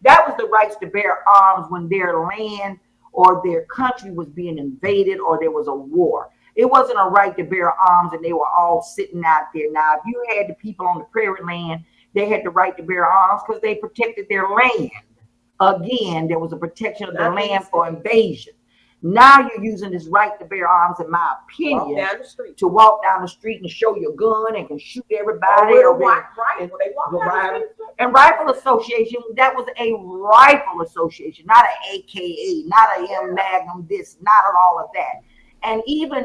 that was the rights to bear arms when their land or their country was being invaded or there was a war. It wasn't a right to bear arms and they were all sitting out there. Now, if you had the people on the prairie land, they had the right to bear arms because they protected their land. Again, there was a protection of the land for invasion. Now you're using this right to bear arms, in my opinion, to walk down the street and show your gun and can shoot everybody. And Rifle Association, that was a Rifle Association, not an AKA, not a M Magnum this, not all of that. And even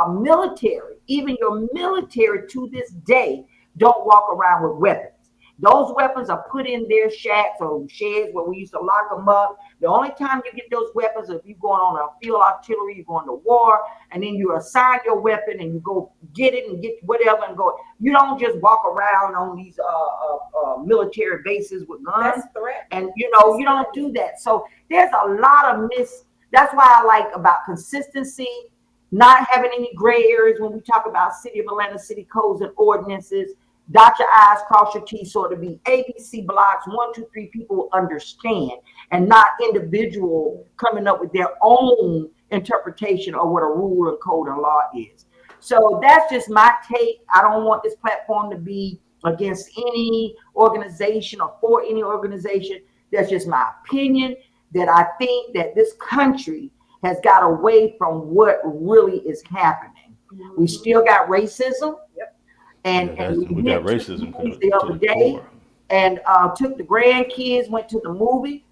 military, even your military to this day don't walk around with weapons. Those weapons are put in their shacks or sheds where we used to lock them up. The only time you get those weapons is if you're going on a field artillery, you're going to war, and then you assign your weapon and you go get it and get whatever and go. You don't just walk around on these military bases with guns. That's threat. And you don't do that. So there's a lot of That's why I like about consistency, not having any gray areas when we talk about City of Atlanta city codes and ordinances. Dot your I's, cross your T's, so to be ABC blocks, 1, 2, 3 people understand, and not individual coming up with their own interpretation of what a rule and code and law is. So that's just my take. I don't want this platform to be against any organization or for any organization. That's just my opinion, that I think that this country has got away from what really is happening. We still got racism. Yep. And we got racism the other day, and took the grandkids, went to the movie,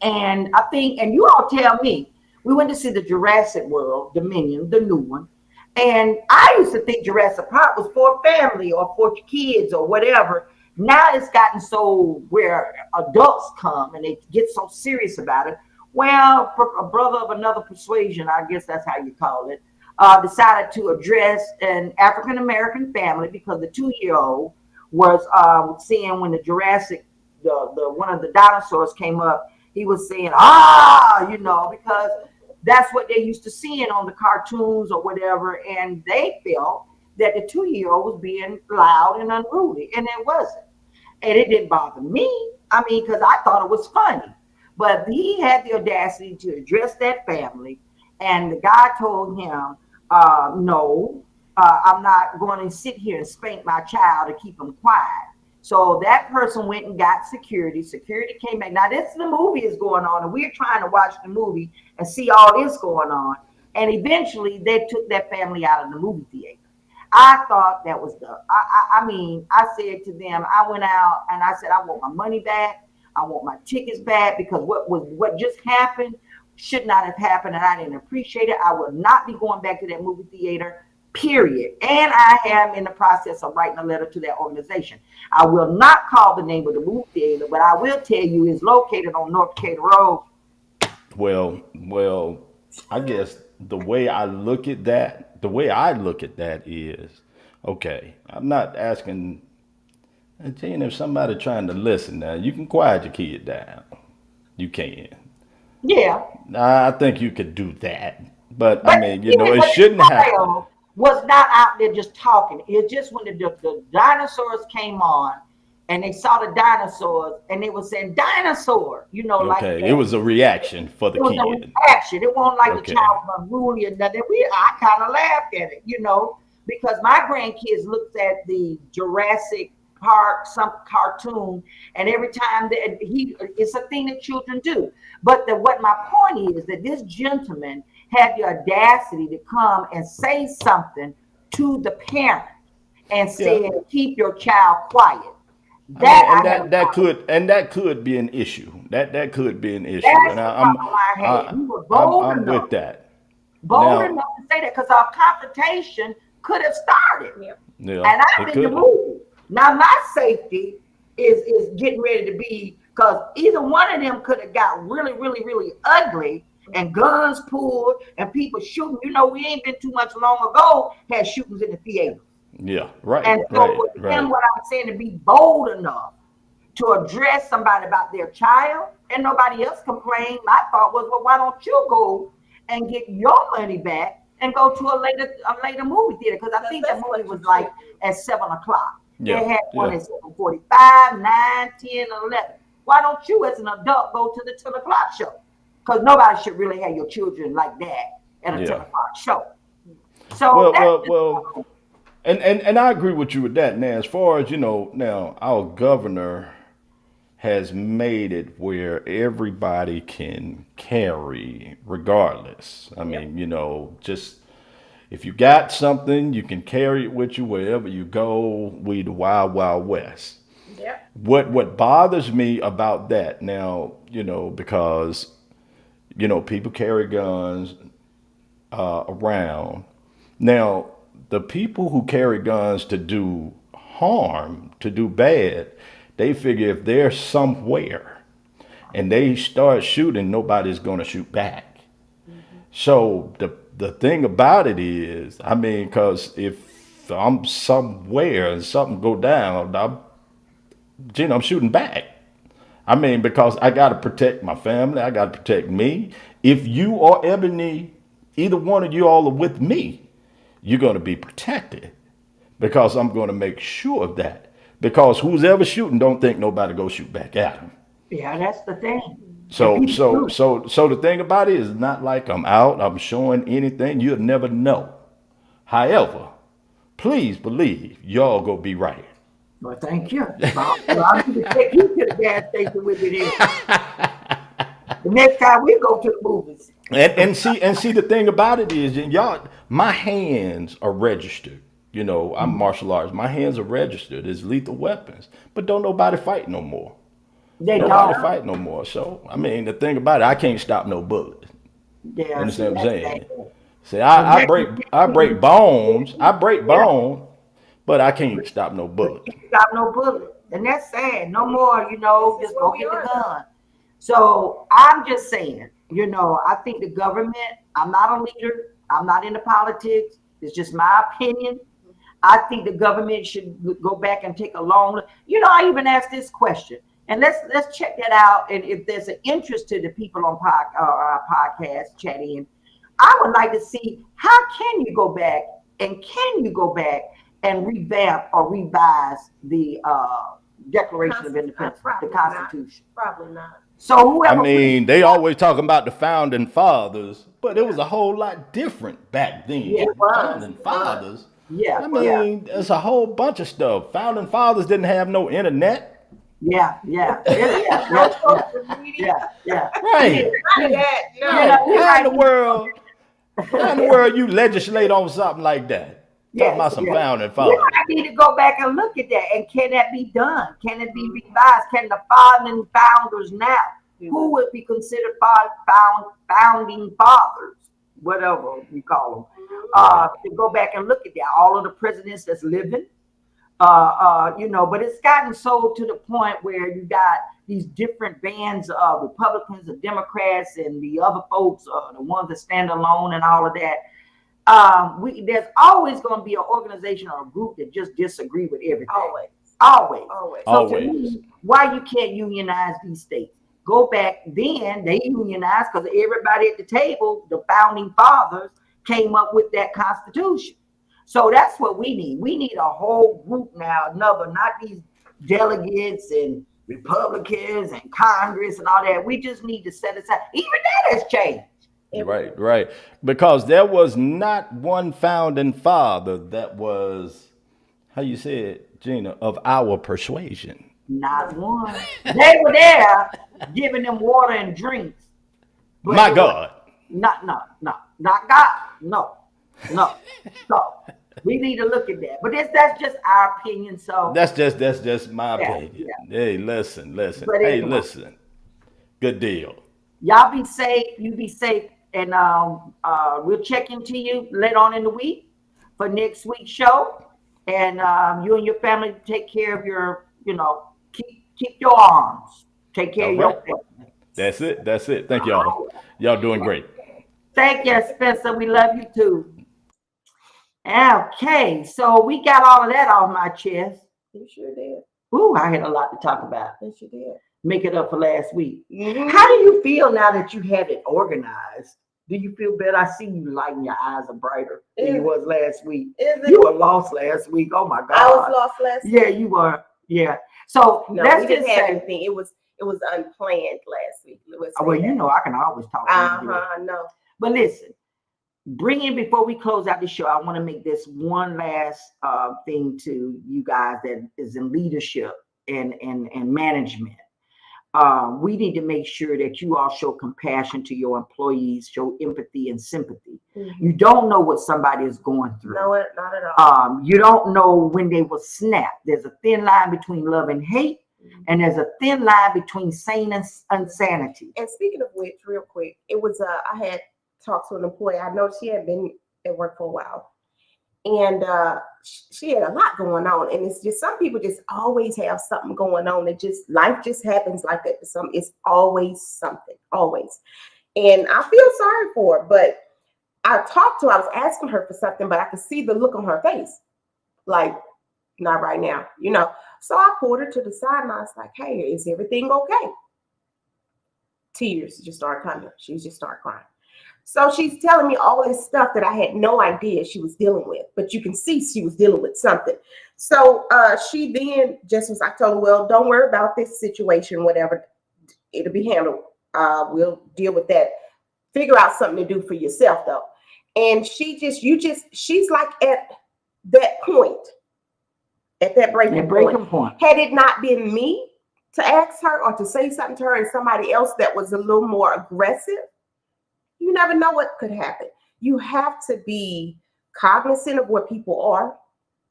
and I think, and you all tell me, we went to see the Jurassic World Dominion, the new one, and I used to think Jurassic Park was for a family or for kids or whatever. Now it's gotten so where adults come and they get so serious about it. Well, a brother of another persuasion, I guess that's how you call it, decided to address an African-American family because the 2-year-old was seeing when the Jurassic, the one of the dinosaurs came up, he was saying, because that's what they used to seeing on the cartoons or whatever. And they felt that the 2-year-old was being loud and unruly, and it wasn't. And it didn't bother me. I mean, because I thought it was funny. But he had the audacity to address that family. And the guy told him, no, I'm not going to sit here and spank my child to keep him quiet. So that person went and got security. Security came back. Now, the movie is going on, and we're trying to watch the movie and see all this going on. And eventually, they took that family out of the movie theater. I thought that was I said to them, I went out and I said, I want my money back. I want my tickets back, because what just happened should not have happened, and I didn't appreciate it. I will not be going back to that movie theater, period. And I am in the process of writing a letter to that organization. I will not call the name of the movie theater, but I will tell you it's located on North Decatur Road. Well, I guess the way I look at that is, okay, I'm not asking. I'm telling you, if somebody trying to listen now, you can quiet your kid down. You can. Yeah. I think you could do that. But I mean, it shouldn't happen. Was not out there just talking. It's just when the dinosaurs came on and they saw the dinosaurs and they were saying dinosaur, Okay, it was a reaction for the kid. It was a reaction. It wasn't like the child was unruly or nothing. I kind of laughed at it, because my grandkids looked at the Jurassic Park, some cartoon, and every time that it's a thing that children do. But what my point is that this gentleman had the audacity to come and say something to the parent and Yeah. said, "Keep your child quiet." I mean, and I have a that could be an issue. That could be an issue, That's and the problem I had. He was I'm with that. bold Now, enough to say that because our confrontation could have started. Yeah. yeah, And I'm it in the could. movie. Now my safety is getting ready to be because either one of them could have got really, really, really ugly and guns pulled and people shooting. You know, we ain't been too much long ago had shootings in the theater. Yeah, right, And so right, for him, right. what I'm saying to be bold enough to address somebody about their child and nobody else complained. My thought was, well, why don't you go and get your money back and go to a later movie theater? Because I think that movie was like at 7 o'clock. They Yeah, had one yeah, at 7:45, 9, 10, 11. Why don't you, as an adult, go to the 10 o'clock show? Because nobody should really have your children like that at a 10 yeah. o'clock show. So Well, that's well, well. And I agree with you with that. Now, as far as now our governor has made it where everybody can carry regardless. I mean, just if you got something, you can carry it with you wherever you go. We the wild, wild west. Yep. What bothers me about that now, because people carry guns around. Now, the people who carry guns to do harm, to do bad, they figure if they're somewhere and they start shooting, nobody's going to shoot back. So the thing about it is, I mean, because if I'm somewhere and something go down, I'm shooting back. I mean, because I got to protect my family, I got to protect me. If you or Ebony, either one of you all are with me, you're going to be protected because I'm going to make sure of that. Because who's ever shooting don't think nobody go shoot back at them. yeah, that's the thing. And So people so do. so so the thing about it is not like I'm out, I'm showing anything. You'll never know. However, please believe y'all gonna be right. Well, thank you. Well, I'm going to take you to the gas station with me then. The next time we go to the movies. And see the thing about it is, and y'all, my hands are registered. I'm martial arts. My hands are registered as lethal weapons, but don't nobody fight no more. They Nobody don't. fight no more. So I mean, the thing about it, I can't stop no bullet. You Yeah, see, understand what I'm that's bad. saying? See, And I that, break bones. I break yeah, bones, but I can't stop no but bullet. you can't stop no bullet. And that's sad. No more, This is just where go we get the are. gun. So I'm just saying, I think the government, I'm not a leader. I'm not into politics. It's just my opinion. I think the government should go back and take a long look. I even asked this question, and let's check that out. And if there's an interest to the people on our podcast, chat in. I would like to see how can you go back and can you go back and revamp or revise the Declaration of Independence, the Probably not. Constitution. Probably not. So I whoever put mean, they always talking about the founding fathers, but it Yeah. was a whole lot different back yeah, It then. was. Founding It was. fathers. yeah, I yeah, mean, there's a whole bunch of stuff. Founding fathers didn't have no internet. yeah, yeah, yeah, yeah, No yeah, yeah, social media. yeah, yeah. Right. None of that. No. Right. He How in might the be world? How in the world you legislate on something like that? Talking yes, about some yes. founding We fathers. might need to go back and look at that. And can that be done? Can it be revised? Can the founders now, who would be considered founding fathers, whatever you call them, to go back and look at that? All of the presidents that's living, but it's gotten so to the point where you got these different bands of Republicans and Democrats and the other folks, the ones that stand alone and all of that. There's always going to be an organization or a group that just disagree with everything. Always. Always. Always. So to Always. me, why you can't unionize these states? Go back then, they unionized because everybody at the table, the founding fathers, came up with that constitution. So that's what we need. We need a whole group now, not these delegates and Republicans and Congress and all that. We just need to set aside. Even that has changed. Right, right. Because there was not one founding father that was, how you say it, Gina, of our persuasion. Not one. They were there giving them water and drinks. But My God. not God. No. So we need to look at that. But that's just our opinion. So That's just my yeah, opinion. yeah. Hey, listen. But Hey, anyway, listen. Good deal. y'all be safe. You be safe, and we'll check into you later on in the week for next week's show. And you and your family take care of your, keep your arms. Take care All of right. your family. That's it. Thank y'all. Y'all doing great. Thank you, Spencer. We love you too. Okay, so we got all of that off my chest. You sure did. Ooh, I had a lot to talk about. Yes, you did. Make it up for last week. Mm-hmm. How do you feel now that you have it organized? Do you feel better? I see you lighting, your eyes are brighter than you was last week. You were lost last week. Oh my God. I was lost last week. Yeah, you were. Yeah. So No, let's we just didn't have say, anything. It was unplanned last week. well, you know, I can always talk to you. I know. But listen, before we close out the show, I want to make this one last thing to you guys that is in leadership and management. We need to make sure that you all show compassion to your employees, show empathy and sympathy. Mm-hmm. You don't know what somebody is going through. No, not at all. You don't know when they will snap. There's a thin line between love and hate, and there's a thin line between sane and insanity. And speaking of which, real quick, it was I had talked to an employee. I know she had been at work for a while, and she had a lot going on. And it's just some people just always have something going on. It just life just happens like that. It's always something, always. And I feel sorry for her, but I was asking her for something, but I could see the look on her face, like not right now, So I pulled her to the side and I was like, "Hey, is everything okay?" Tears just started coming. She just started crying. So she's telling me all this stuff that I had no idea she was dealing with, but you can see she was dealing with something. So she then I told her, "Well, don't worry about this situation, whatever, it'll be handled. We'll deal with that. Figure out something to do for yourself though." And she's like at that point, at that breaking point. Had it not been me to ask her or to say something to her and somebody else that was a little more aggressive, you never know what could happen. You have to be cognizant of where people are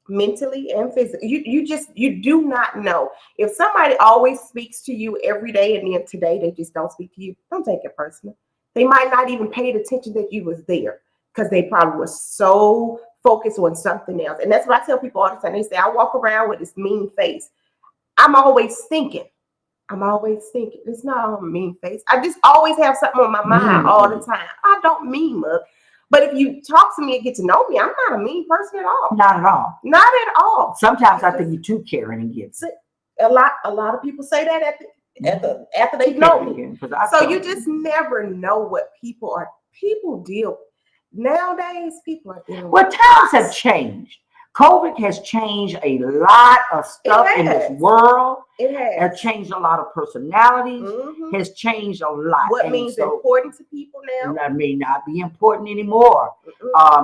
mentally and physically. You do not know. If somebody always speaks to you every day and then today they just don't speak to you, don't take it personal. They might not even pay attention that you was there because they probably were so focused on something else. And that's what I tell people all the time. They say, I walk around with this mean face. I'm always thinking. It's not a mean face. I just always have something on my mind all the time. I don't mean much. But if you talk to me and get to know me, I'm not a mean person at all. Not at all. Not at all. Sometimes I think you're too caring and gets a lot of people say that after they know me. So you just never know what people deal with. Nowadays, people are dealing with. Well, times have changed. COVID has changed a lot of stuff in this world. It has changed a lot of personalities. Has changed a lot. What means important to people now? That may not be important anymore.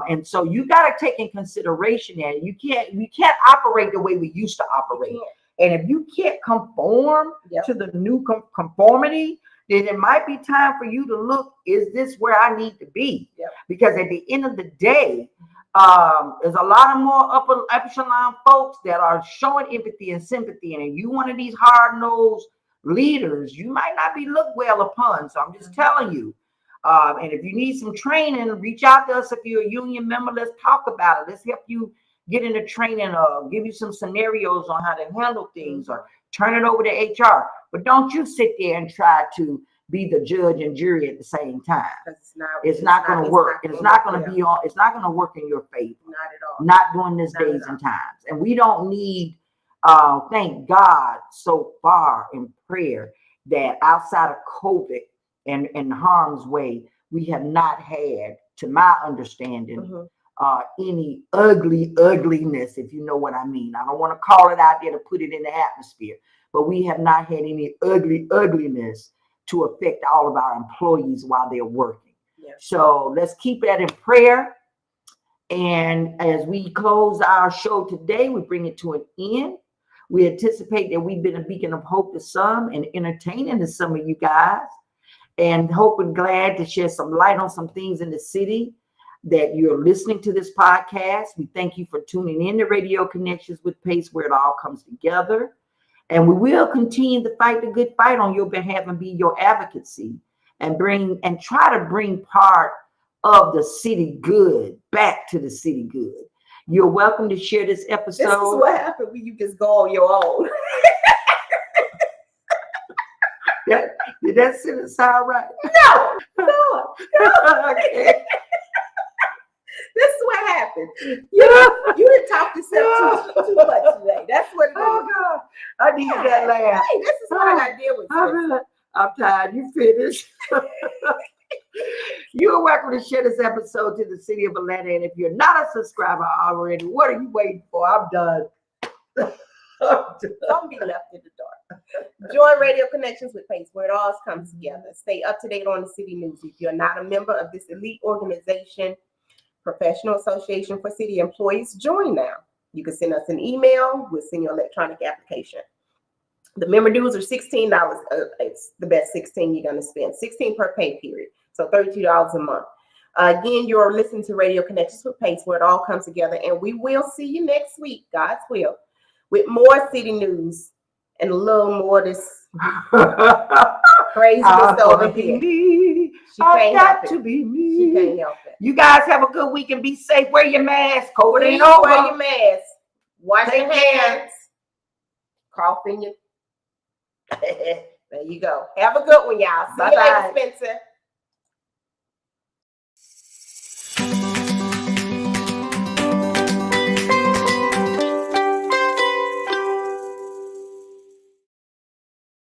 And so you got to take in consideration that you can't operate the way we used to operate. And if you can't conform to the new conformity, then it might be time for you to look, is this where I need to be? Because at the end of the day, there's a lot of more upper echelon folks that are showing empathy and sympathy. And if you one of these hard-nosed leaders, you might not be looked well upon. So I'm just telling you. And if you need some training, reach out to us. If you're a union member, let's talk about it. Let's help you get into training or give you some scenarios on how to handle things or turn it over to HR. But don't you sit there and try to be the judge and jury at the same time. It's not going to work. It's not going to work in your favor. Not at all. Not during these days and times. And we don't need, thank God so far in prayer that outside of COVID and harm's way, we have not had, to my understanding, any ugliness, if you know what I mean. I don't want to call it out there to put it in the atmosphere, but we have not had any ugliness to affect all of our employees while they're working. So let's keep that in prayer. And as we close our show today, we bring it to an end. We anticipate that we've been a beacon of hope to some and entertaining to some of you guys, and hope and glad to shed some light on some things in the city that you're listening to this podcast. We thank you for tuning in to Radio Connections with Pace, where it all comes together. And we will continue to fight the good fight on your behalf and be your advocacy and try to bring part of the city good back to the city good. You're welcome to share this episode. This is what happened when you just go on your own. Did that sentence sound right? No. Okay. This is what happened. You didn't talk yourself too much today. That's what it is. Oh God, I need that laugh. Hey, this is what I got to deal with. I'm tired. You finished. You're welcome to share this episode to the city of Atlanta. And if you're not a subscriber already, what are you waiting for? I'm done. Don't be left in the dark. Join Radio Connections with Pace, where it all comes together. Stay up to date on the city news. If you're not a member of this elite organization, Professional Association for City Employees, join now. You can send us an email. We'll send you an electronic application. The member dues are $16. It's the best $16 you're going to spend. $16 per pay period. So $32 a month. Again, you're listening to Radio Connections with Pace, where it all comes together. And we will see you next week, God's will, with more city news and a little more this craziness over here. She can't help it. She can't help it. You guys have a good week and be safe. Wear your mask. COVID ain't Please over. wear your mask. Wash Take your care. hands. Cough in your. There you go. Have a good one, y'all. See you Bye-bye. later, Spencer.